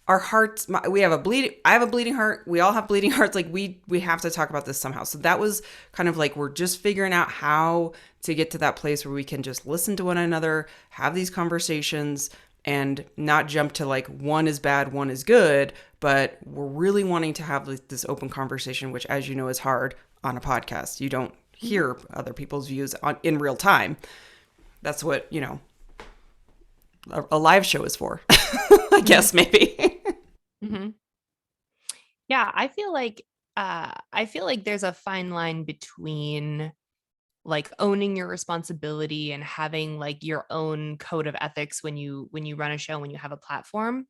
our hearts, I have a bleeding heart. We all have bleeding hearts. Like we have to talk about this somehow. So that was kind of like, we're just figuring out how to get to that place where we can just listen to one another, have these conversations, and not jump to like one is bad, one is good, but we're really wanting to have this open conversation, which, as you know, is hard on a podcast. You don't hear other people's views in real time. That's what, a live show is for, I guess, maybe. Yeah, I feel like there's a fine line between like owning your responsibility and having like your own code of ethics when you run a show, when you have a platform.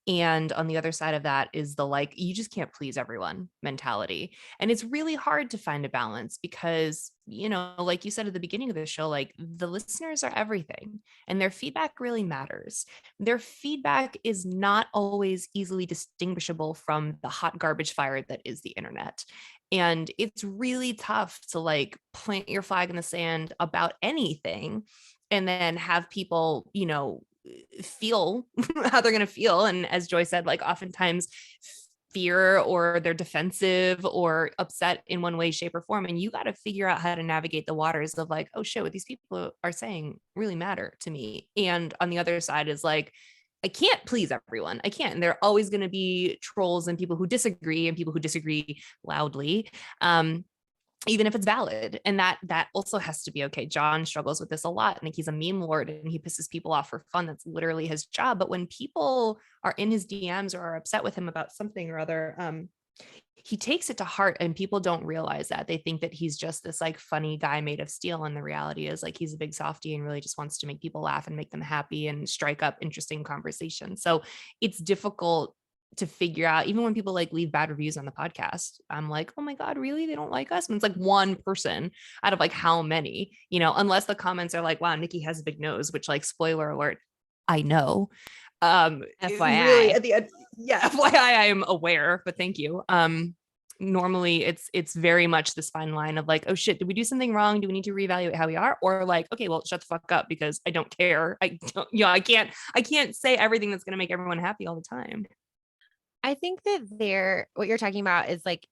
And on the other side of that is the like, you just can't please everyone mentality. And it's really hard to find a balance because, like you said at the beginning of the show, like the listeners are everything and their feedback really matters. Their feedback is not always easily distinguishable from the hot garbage fire that is the internet. And it's really tough to like plant your flag in the sand about anything and then have people, feel how they're going to feel. And as Joy said, like oftentimes fear or they're defensive or upset in one way, shape, or form. And you got to figure out how to navigate the waters of like, oh shit, what these people are saying really matter to me. And on the other side is like, I can't please everyone. I can't. And there are always going to be trolls and people who disagree loudly. Even if it's valid. And that also has to be okay. John struggles with this a lot. I think he's a meme lord and he pisses people off for fun. That's literally his job. But when people are in his DMs or are upset with him about something or other, he takes it to heart and people don't realize that. They think that he's just this like funny guy made of steel. And the reality is like, he's a big softie and really just wants to make people laugh and make them happy and strike up interesting conversations. So it's difficult to figure out, even when people like leave bad reviews on the podcast, I'm like, oh my God, really? They don't like us? And it's like one person out of like how many, unless the comments are like, wow, Niki has a big nose, which like, spoiler alert, I know. FYI. Really at the end, yeah, FYI, I am aware, but thank you. Normally it's very much this fine line of like, oh shit, did we do something wrong? Do we need to reevaluate how we are? Or like, okay, well, shut the fuck up because I don't care. I don't, I can't say everything that's going to make everyone happy all the time. I think that what you're talking about is like,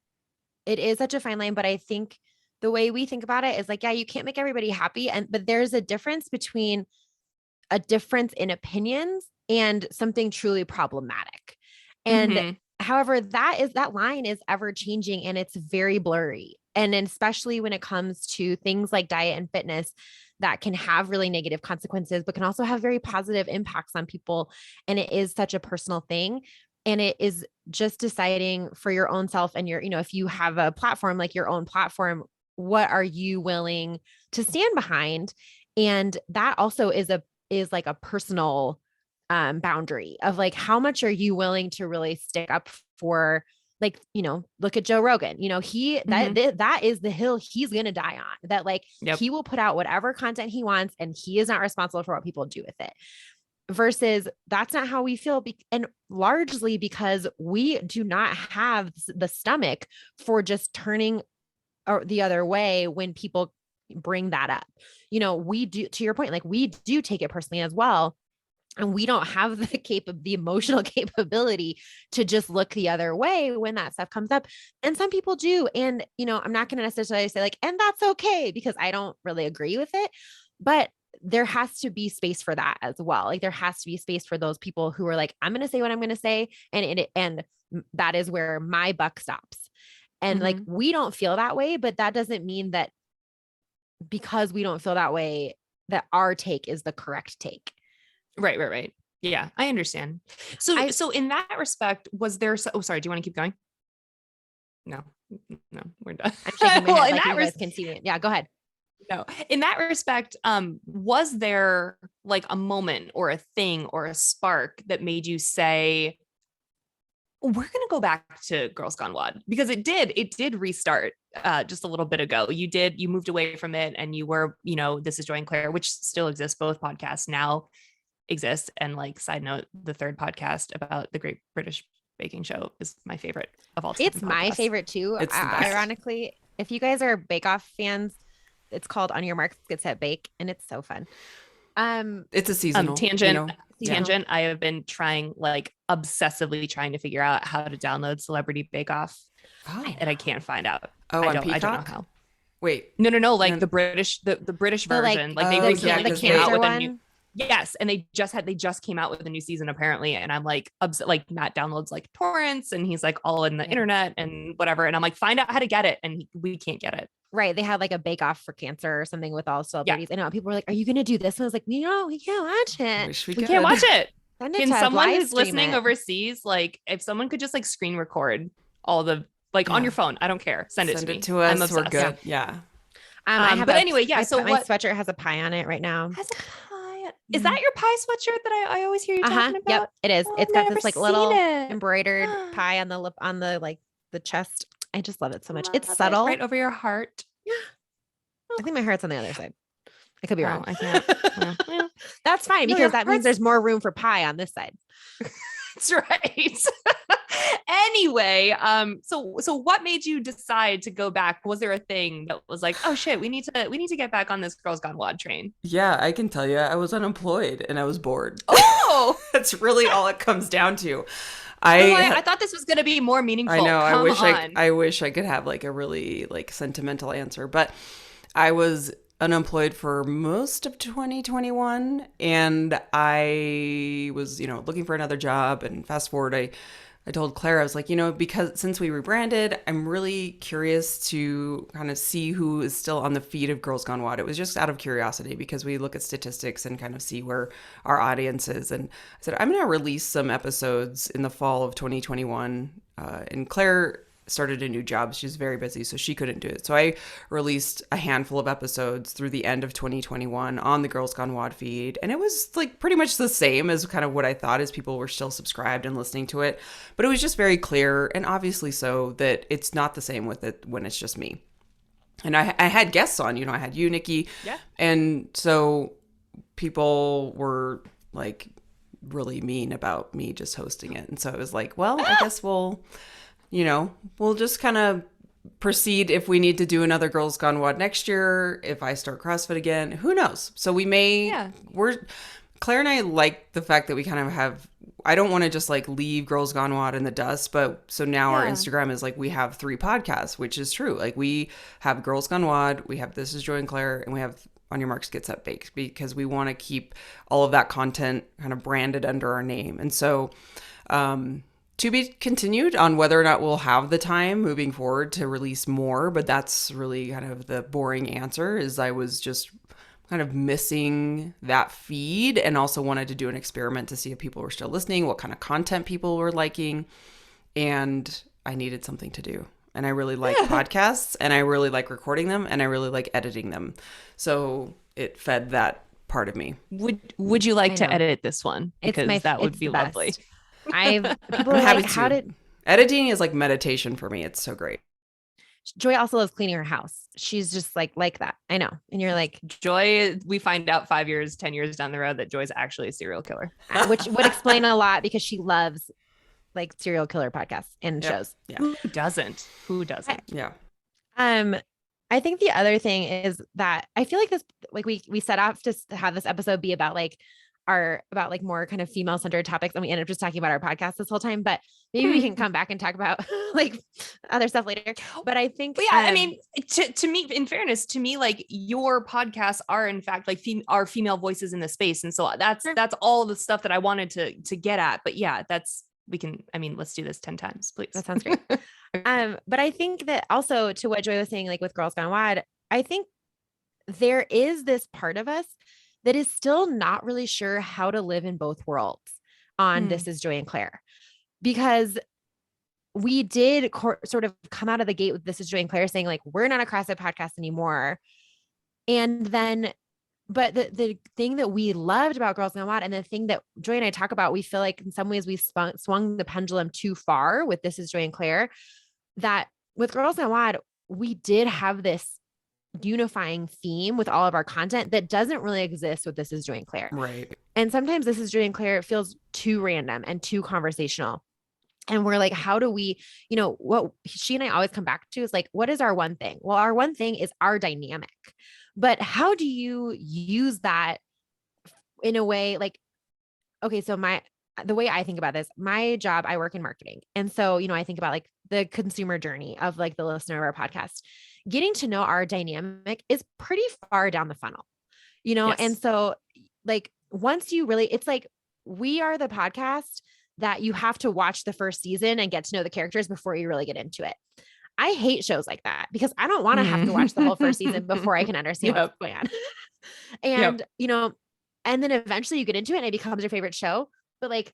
it is such a fine line, but I think the way we think about it is like, yeah, you can't make everybody happy. But there's a difference between a difference in opinions and something truly problematic. And however, that line is ever changing and it's very blurry. And especially when it comes to things like diet and fitness that can have really negative consequences, but can also have very positive impacts on people. And it is such a personal thing. And it is just deciding for your own self and if you have a platform, like your own platform, what are you willing to stand behind. And that also is like a personal boundary of like, how much are you willing to really stick up for, like, look at Joe Rogan, that is the hill he's going to die on, that like he will put out whatever content he wants and he is not responsible for what people do with it. Versus that's not how we feel. And largely because we do not have the stomach for just turning the other way when people bring that up. We do, to your point, like we do take it personally as well. And we don't have the emotional capability to just look the other way when that stuff comes up. And some people do. And, I'm not going to necessarily say like, and that's okay, because I don't really agree with it, but there has to be space for that as well. Like there has to be space for those people who are like, I'm going to say what I'm going to say. And that is where my buck stops. And like, we don't feel that way, but that doesn't mean that because we don't feel that way, that our take is the correct take. Right. Yeah, I understand. So in that respect, was there, sorry, do you want to keep going? No, we're done. I'm shaking my head like you guys can see me. Yeah, go ahead. No, in that respect, was there like a moment or a thing or a spark that made you say, we're going to go back to Girls Gone WOD? Because it did restart just a little bit ago. You moved away from it and you were, This Is Joy and Claire, which still exists. Both podcasts now exist. And like, side note, the third podcast about the Great British Baking Show is my favorite of all time. It's my favorite too. Ironically, if you guys are Bake Off fans, it's called On Your Marks, Get Set, Bake, and it's so fun. It's a seasonal tangent. I have been trying, like, obsessively trying to figure out how to download Celebrity Bake Off, and I can't find out. I don't know how. Wait, no, like the British version, like they recently came out with a new. Yes, and they just came out with a new season apparently, and I'm like like Matt downloads like torrents, and he's like all in the internet and whatever, and I'm like, find out how to get it, and we can't get it. Right, they had like a Bake Off for cancer or something with all celebrities. I know people were like, "Are you going to do this?" And I was like, "No, we can't watch it. We can't watch it." Can someone who's listening overseas, like, if someone could just like screen record all the on your phone, I don't care, send it to me. To us. We're good. Yeah. But anyway, yeah. So my sweatshirt has a pie on it right now. Has a pie. Is that your pie sweatshirt that I always hear you talking about? Yep, it is. It's got this like little embroidered pie on the lip, on the like the chest. I just love it so much. It's subtle, right over your heart. Yeah. I think my heart's on the other side. I could be wrong. I can't. Well, that's fine, because that means there's more room for pie on this side. That's right. Anyway, so what made you decide to go back? Was there a thing that was like, oh shit, we need to get back on this Girls Gone WOD train? Yeah, I can tell you, I was unemployed and I was bored. Oh, that's really all it comes down to. I thought this was going to be more meaningful. I know. I wish I could have like a really like sentimental answer, but I was unemployed for most of 2021, and I was, looking for another job. And fast forward, I told Claire, I was like, because since we rebranded, I'm really curious to kind of see who is still on the feed of Girls Gone WOD. It was just out of curiosity, because we look at statistics and kind of see where our audience is. And I said, I'm going to release some episodes in the fall of 2021. And Claire started a new job. She's very busy, so she couldn't do it. So I released a handful of episodes through the end of 2021 on the Girls Gone WOD feed. And it was like pretty much the same as kind of what I thought, as people were still subscribed and listening to it. But it was just very clear, and obviously so, that it's not the same with it when it's just me. And I had guests on, I had you, Niki. Yeah. And so people were like really mean about me just hosting it. And so it was like, well, I guess we'll just kind of proceed if we need to do another Girls Gone WOD next year. If I start CrossFit again, who knows? So we may, Claire and I like the fact that we kind of have, I don't want to just like leave Girls Gone WOD in the dust, but so now our Instagram is like, we have 3 podcasts, which is true. Like we have Girls Gone WOD, we have This Is Joy and Claire, and we have On Your Marks, Get Set, Bake, because we want to keep all of that content kind of branded under our name. And so, to be continued on whether or not we'll have the time moving forward to release more, but that's really kind of the boring answer, is I was just kind of missing that feed, and also wanted to do an experiment to see if people were still listening, what kind of content people were liking, and I needed something to do. and I really like podcasts, and I really like recording them, and I really like editing them. So it fed that part of me. Would you like to edit this one? Because that would it's be the lovely. best. People I'm are happy like, how to. did Editing is like meditation for me. It's so great. Joy also loves cleaning her house. She's just like that. I know. And you're like, Joy, we find out 5 years, 10 years down the road that Joy's actually a serial killer. which would explain a lot because she loves like serial killer podcasts and shows. Yeah. Who doesn't? Who doesn't? Yeah. I think the other thing is that I feel like this, like we set off to have this episode be about like more kind of female centered topics. And we ended up just talking about our podcast this whole time, but maybe we can come back and talk about like other stuff later. But I think, I mean, to me, in fairness, to me, like your podcasts are in fact like are female voices in the space. And so that's all the stuff that I wanted to get at. But yeah, let's do this 10 times, please. That sounds great. But I think that also to what Joy was saying, like with Girls Gone WOD, I think there is this part of us that is still not really sure how to live in both worlds on This Is Joy and Claire, because we did sort of come out of the gate with This Is Joy and Claire saying like, we're not a CrossFit podcast anymore. And then, but the thing that we loved about Girls Gone WOD and the thing that Joy and I talk about, we feel like in some ways we swung the pendulum too far with This Is Joy and Claire, that with Girls Gone WOD, we did have this unifying theme with all of our content that doesn't really exist with This Is Joy and Claire. Right. And sometimes This Is Joy and Claire feels too random and too conversational. And we're like, how do we, what she and I always come back to is like, what is our one thing? Well, our one thing is our dynamic, but how do you use that in a way like, okay, so the way I think about this, my job, I work in marketing. And so, I think about like the consumer journey of like the listener of our podcast. Getting to know our dynamic is pretty far down the funnel, Yes. And so like, once you really, it's like, we are the podcast that you have to watch the first season and get to know the characters before you really get into it. I hate shows like that because I don't want to have to watch the whole first season before I can understand what's going on. And, and then eventually you get into it and it becomes your favorite show. But like,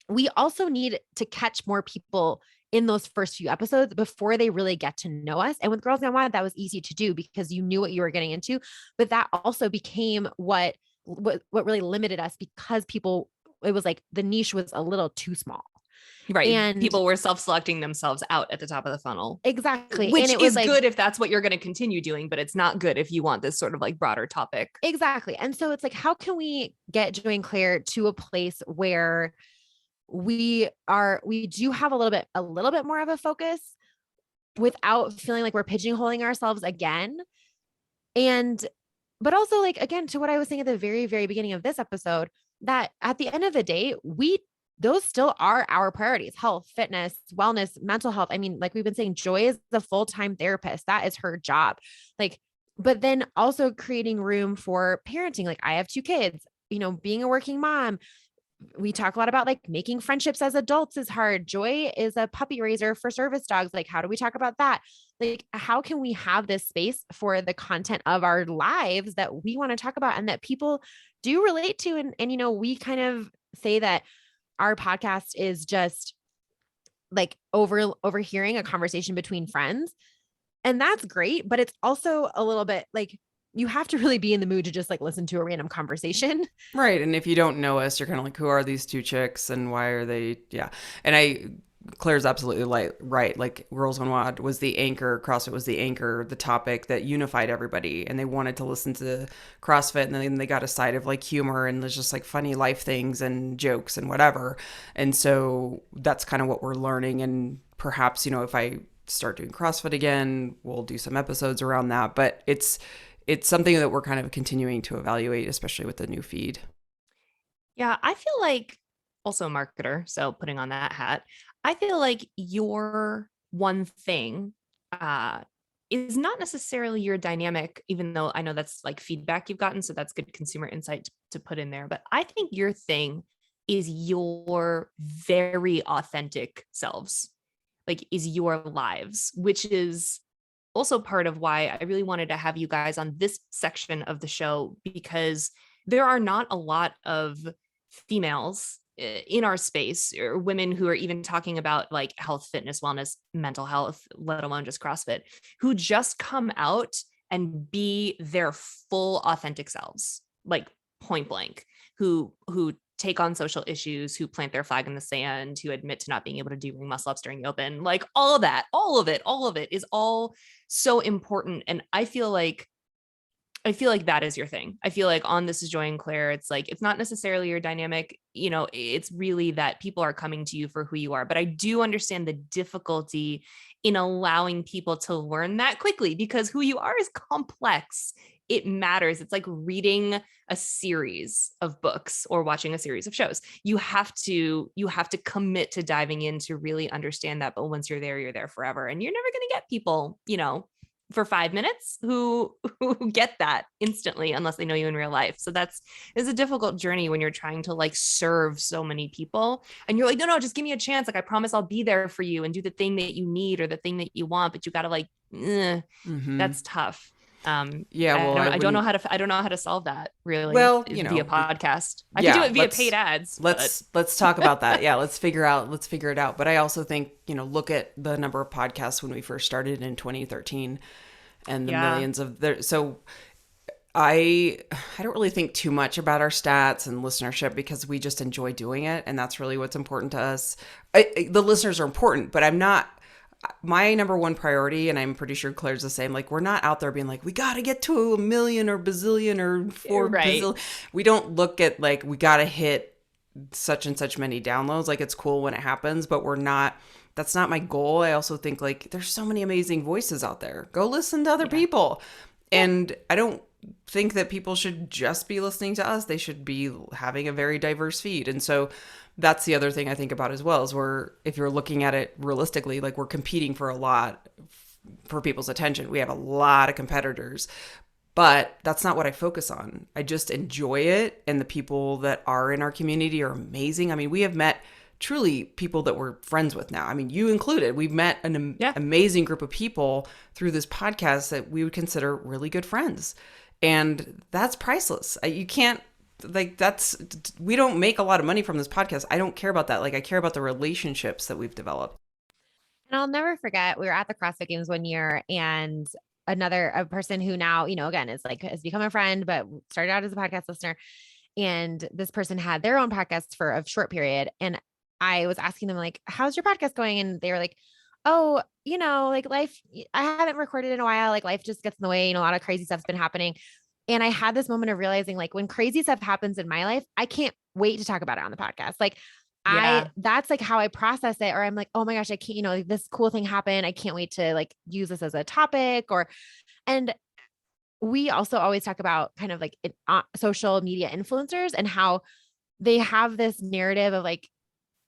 we also need to catch more people in those first few episodes before they really get to know us. And with Girls Gone WOD, that was easy to do because you knew what you were getting into, but that also became what really limited us because it was like the niche was a little too small. Right. And people were self-selecting themselves out at the top of the funnel. Exactly. Which and it is was like, good if that's what you're going to continue doing, but it's not good if you want this sort of like broader topic. Exactly. And so it's like, how can we get Joy and Claire to a place where we do have a little bit more of a focus without feeling like we're pigeonholing ourselves again. But also like, again, to what I was saying at the very, very beginning of this episode, that at the end of the day, those still are our priorities: health, fitness, wellness, mental health. I mean, like we've been saying, Joy is the full-time therapist. That is her job. Like, but then also creating room for parenting. Like I have 2 kids, being a working mom. We talk a lot about like making friendships as adults is hard. Joy is a puppy raiser for service dogs. Like, how do we talk about that? Like, how can we have this space for the content of our lives that we want to talk about and that people do relate to? And we kind of say that our podcast is just like overhearing a conversation between friends. And that's great. But it's also a little bit like, you have to really be in the mood to just like listen to a random conversation. Right. And if you don't know us, you're kind of like, who are these 2 chicks and why are they? Yeah. And Claire's absolutely right. Like Girls Gone WOD was the anchor, CrossFit was the anchor, the topic that unified everybody. And they wanted to listen to CrossFit, and then they got a side of like humor and there's just like funny life things and jokes and whatever. And so that's kind of what we're learning. And perhaps, if I start doing CrossFit again, we'll do some episodes around that. But it's something that we're kind of continuing to evaluate, especially with the new feed. Yeah, I feel like also a marketer, so putting on that hat, I feel like your one thing is not necessarily your dynamic, even though I know that's like feedback you've gotten, so that's good consumer insight to put in there. But I think your thing is your very authentic selves, like is your lives, which is also part of why I really wanted to have you guys on this section of the show, because there are not a lot of females in our space, or women who are even talking about like health, fitness, wellness, mental health, let alone just CrossFit, who just come out and be their full authentic selves, like point blank, who take on social issues, who plant their flag in the sand, who admit to not being able to do ring muscle ups during the open, like all of that, all of it is all so important. And I feel like that is your thing. I feel like on This Is Joy and Claire, it's like, it's not necessarily your dynamic, you know, it's really that people are coming to you for who you are. But I do understand the difficulty in allowing people to learn that quickly, because who you are is complex. It matters. It's like reading a series of books or watching a series of shows. You have to commit to diving in to really understand that. But once you're there forever. And you're never going to get people, you know, for 5 minutes who get that instantly unless they know you in real life. So is a difficult journey when you're trying to like serve so many people and you're like, no, just give me a chance. Like, I promise I'll be there for you and do the thing that you need or the thing that you want, but you got to like, that's tough. Yeah, well, I don't know how to solve that really. Well, you know, via podcast. I can do it via paid ads. Let's talk about that. Yeah, let's figure it out. But I also think, you know, look at the number of podcasts when we first started in 2013 and the millions of there. So I don't really think too much about our stats and listenership because we just enjoy doing it, and that's really what's important to us. The listeners are important, but I'm not. My number one priority, and I'm pretty sure Claire's the same, like, we're not out there being like, we got to get to 1 million or bazillion or 4 bazillion. We don't look at like, we got to hit such and such many downloads. Like, it's cool when it happens, but that's not my goal. I also think like there's so many amazing voices out there. Go listen to other people. And I don't think that people should just be listening to us. They should be having a very diverse feed. And so that's the other thing I think about as well, is if you're looking at it realistically, like, we're competing for a lot for people's attention. We have a lot of competitors, but that's not what I focus on. I just enjoy it. And the people that are in our community are amazing. I mean, we have met truly people that we're friends with now. I mean, you included. We've met an amazing group of people through this podcast that we would consider really good friends. And that's priceless. You can't, like, we don't make a lot of money from this podcast. I don't care about that. Like, I care about the relationships that we've developed. And I'll never forget, we were at the CrossFit Games one year, and a person who now, you know, again, is like, has become a friend, but started out as a podcast listener. And this person had their own podcast for a short period. And I was asking them, like, how's your podcast going? And they were like, oh, you know, like, life, I haven't recorded in a while. Like, life just gets in the way. You know, a lot of crazy stuff's been happening. And I had this moment of realizing, like, when crazy stuff happens in my life, I can't wait to talk about it on the podcast. Like, that's like how I process it. Or I'm like, oh my gosh, I can't, you know, like, this cool thing happened. I can't wait to like use this as a topic. And we also always talk about kind of like social media influencers and how they have this narrative of like,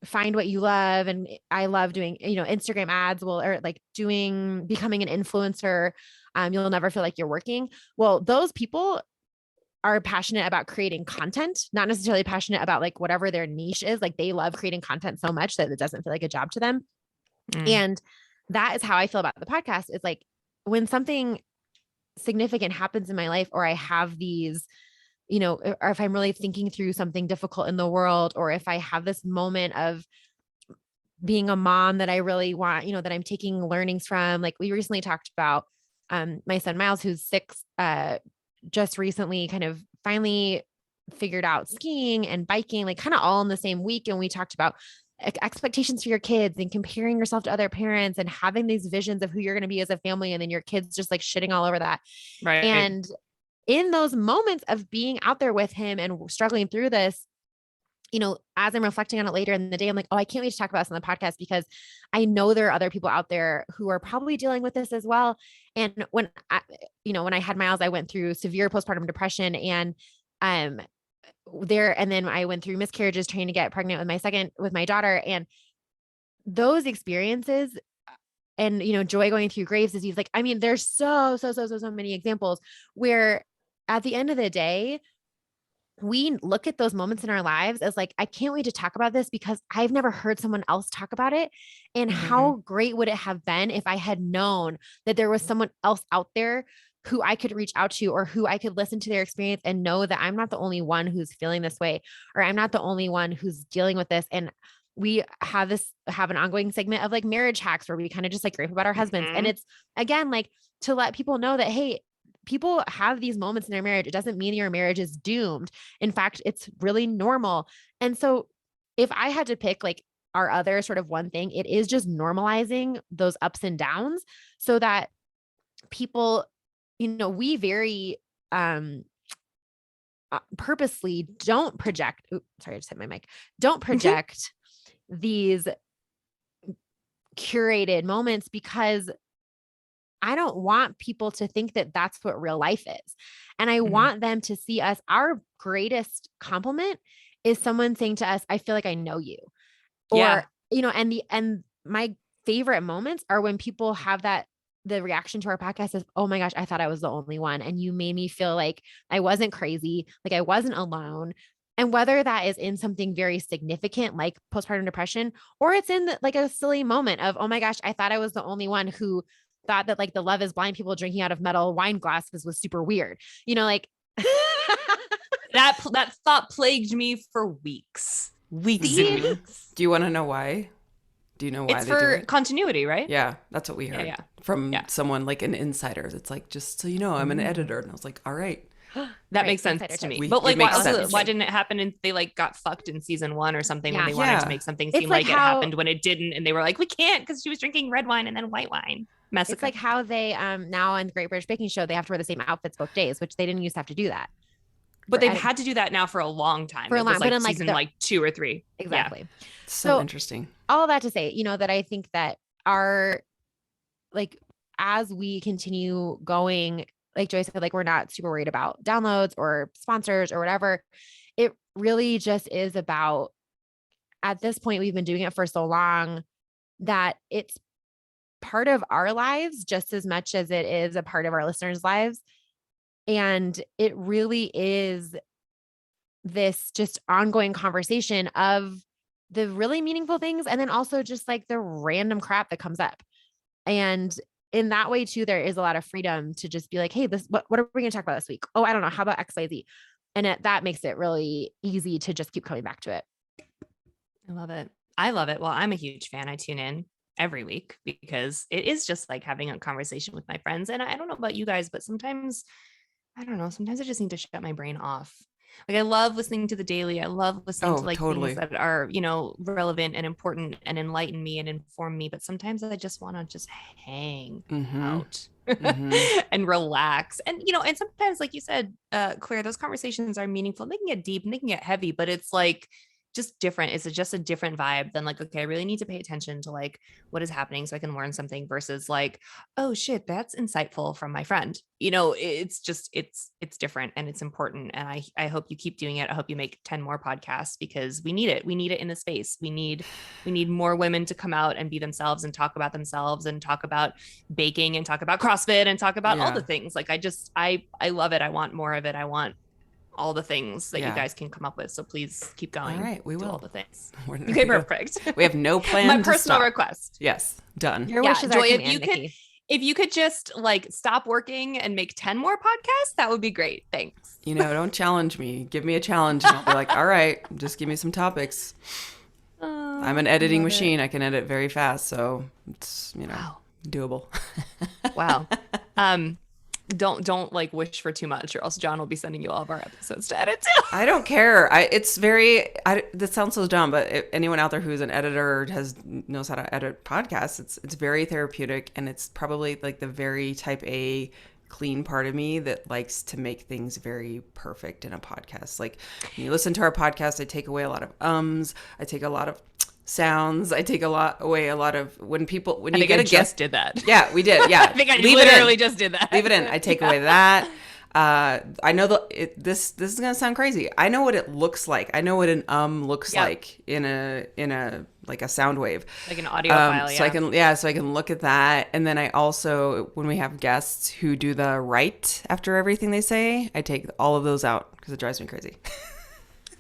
find what you love. And I love doing, you know, Instagram ads or like becoming an influencer. You'll never feel like you're working. Well, those people are passionate about creating content, not necessarily passionate about like whatever their niche is. Like, they love creating content so much that it doesn't feel like a job to them. And that is how I feel about the podcast, is like, when something significant happens in my life, or I have these, you know, or if I'm really thinking through something difficult in the world, or if I have this moment of being a mom that I really want, you know, that I'm taking learnings from. Like, we recently talked about my son, Miles, who's 6, just recently kind of finally figured out skiing and biking, like kind of all in the same week. And we talked about expectations for your kids and comparing yourself to other parents and having these visions of who you're going to be as a family. And then your kids just like shitting all over that. Right. And in those moments of being out there with him and struggling through this, you know, as I'm reflecting on it later in the day, I'm like, oh, I can't wait to talk about this on the podcast, because I know there are other people out there who are probably dealing with this as well. And when I had Miles, I went through severe postpartum depression, and and then I went through miscarriages trying to get pregnant with my daughter. And those experiences, and, you know, Joy going through Graves' disease, like, I mean, there's so many examples where at the end of the day, we look at those moments in our lives as like, I can't wait to talk about this because I've never heard someone else talk about it. And how great would it have been if I had known that there was someone else out there who I could reach out to or who I could listen to their experience and know that I'm not the only one who's feeling this way, or I'm not the only one who's dealing with this. And we have an ongoing segment of like marriage hacks where we kind of just like gripe about our husbands. And it's again, like to let people know that, hey, people have these moments in their marriage. It doesn't mean your marriage is doomed. In fact, it's really normal. And so if I had to pick like our other sort of one thing, it is just normalizing those ups and downs so that people, we very purposely don't project. Oops, sorry, I just hit my mic. Don't project these curated moments, because I don't want people to think that that's what real life is. And I want them to see us. Our greatest compliment is someone saying to us, I feel like I know you. Or, and my favorite moments are when people have the reaction to our podcast is, oh my gosh, I thought I was the only one. And you made me feel like I wasn't crazy, like I wasn't alone. And whether that is in something very significant, like postpartum depression, or it's in like a silly moment of, oh my gosh, I thought I was the only one who thought that like the Love Is Blind people drinking out of metal wine glasses was super weird. Like that thought plagued me for weeks. Weeks and weeks. Do you want to know why? Do you know why it's they do for it? continuity, right? Yeah, that's what we heard from someone like an insider. It's like, just so you know, I'm an editor. And I was like, all right. That makes sense to me. But like, why didn't it happen? And they like got fucked in season 1 or something when they wanted to make something seem like it happened when it didn't. And they were like, we can't, because she was drinking red wine and then white wine. Messica. It's like how they now on the Great British Baking Show, they have to wear the same outfits both days, which they didn't used to have to do that. But they've had to do that now for a long time. For a long time, like but in season like 2 or 3. Exactly. Yeah. So interesting. All of that to say, that I think that as we continue going, like Joy said, like we're not super worried about downloads or sponsors or whatever. It really just is about, at this point, we've been doing it for so long that it's part of our lives just as much as it is a part of our listeners' lives. And it really is this just ongoing conversation of the really meaningful things, and then also just like the random crap that comes up. And in that way too, there is a lot of freedom to just be like, hey, what are we going to talk about this week? Oh, I don't know. How about X, Y, Z? And that makes it really easy to just keep coming back to it. I love it. I love it. Well, I'm a huge fan. I tune in every week because it is just like having a conversation with my friends. And I don't know about you guys, but sometimes I just need to shut my brain off. Like I love listening to The Daily. I love listening to things that are, relevant and important and enlighten me and inform me. But sometimes I just want to just hang out and relax. And, and sometimes, like you said, Claire, those conversations are meaningful. They can get deep and they can get heavy, but it's like just different. It's just a different vibe than like, okay, I really need to pay attention to like what is happening so I can learn something versus like, oh shit, that's insightful from my friend. It's just, it's different and it's important. And I hope you keep doing it. I hope you make 10 more podcasts because we need it. We need it in the space. We need more women to come out and be themselves and talk about themselves and talk about baking and talk about CrossFit and talk about all the things. Like I love it. I want more of it. I want all the things that you guys can come up with. So please keep going. All right, we will. All the things. Okay, perfect. We have no plan. My personal request. Yes, done. Your wish is our Joy, command, if you could just like stop working and make 10 more podcasts, that would be great. Thanks. Don't challenge me. Give me a challenge and I'll be like, all right, just give me some topics. I'm an editing machine. I can edit very fast. So it's, doable. Wow. Don't like wish for too much or else John will be sending you all of our episodes to edit too. I don't care. This sounds so dumb, but if anyone out there who's an editor knows how to edit podcasts, it's very therapeutic. And it's probably like the very type A clean part of me that likes to make things very perfect in a podcast. Like when you listen to our podcast, I take away a lot of I take a lot of sounds. I take away a lot of when you get a guest did that. Yeah, we did. Yeah. I think I literally just did that. Leave it in. I take away that. I know this is gonna sound crazy. I know what it looks like. I know what an looks like in a like a sound wave, like an audio file. So I can look at that. And then I also, when we have guests who do the right after everything they say, I take all of those out because it drives me crazy.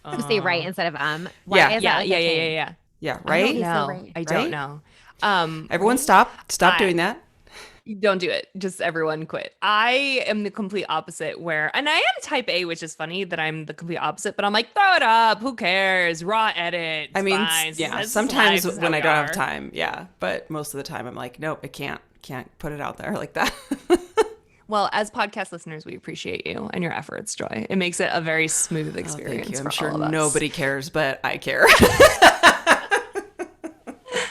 To say right instead of Yeah, right? I don't know. Everyone stop doing that. Don't do it. Just everyone quit. I am the complete opposite and I am type A, which is funny that I'm the complete opposite, but I'm like, throw it up. Who cares? Raw edit. I It's mean, fine. yeah, This is sometimes life. This is how when I we don't have are. time, yeah, but most of the time I'm like, nope, I can't put it out there like that. Well, as podcast listeners, we appreciate you and your efforts, Joy. It makes it a very smooth Oh, thank you. experience I'm for sure all of us. nobody cares, but I care.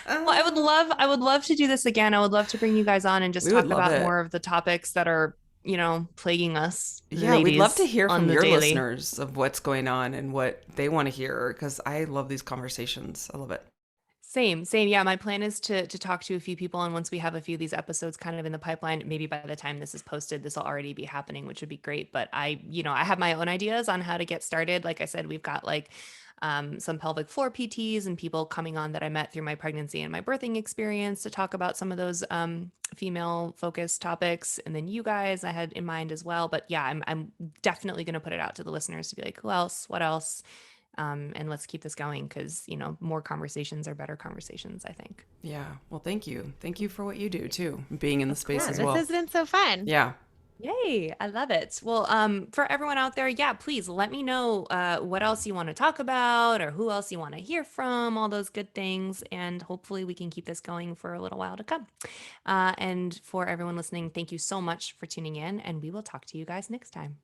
Well, I would love to do this again. I would love to bring you guys on and just We would talk love about it. more of the topics that are, plaguing us Yeah, we'd love to ladies hear on from the your daily. listeners of what's going on and what they want to hear because I love these conversations. I love it. Same. Yeah, my plan is to talk to a few people, and once we have a few of these episodes kind of in the pipeline, maybe by the time this is posted, this will already be happening, which would be great. But I have my own ideas on how to get started. Like I said, we've got some pelvic floor PTs and people coming on that I met through my pregnancy and my birthing experience to talk about some of those female focused topics. And then you guys I had in mind as well. But yeah, I'm definitely going to put it out to the listeners to be like, who else? What else? And let's keep this going because, more conversations are better conversations, I think. Yeah. Well, thank you. Thank you for what you do too, being in the space Yeah, as this well. has been so fun. Yeah. Yay, I love it. Well, for everyone out there, yeah, please let me know what else you want to talk about or who else you want to hear from, all those good things. And hopefully we can keep this going for a little while to come. And for everyone listening, thank you so much for tuning in, and we will talk to you guys next time.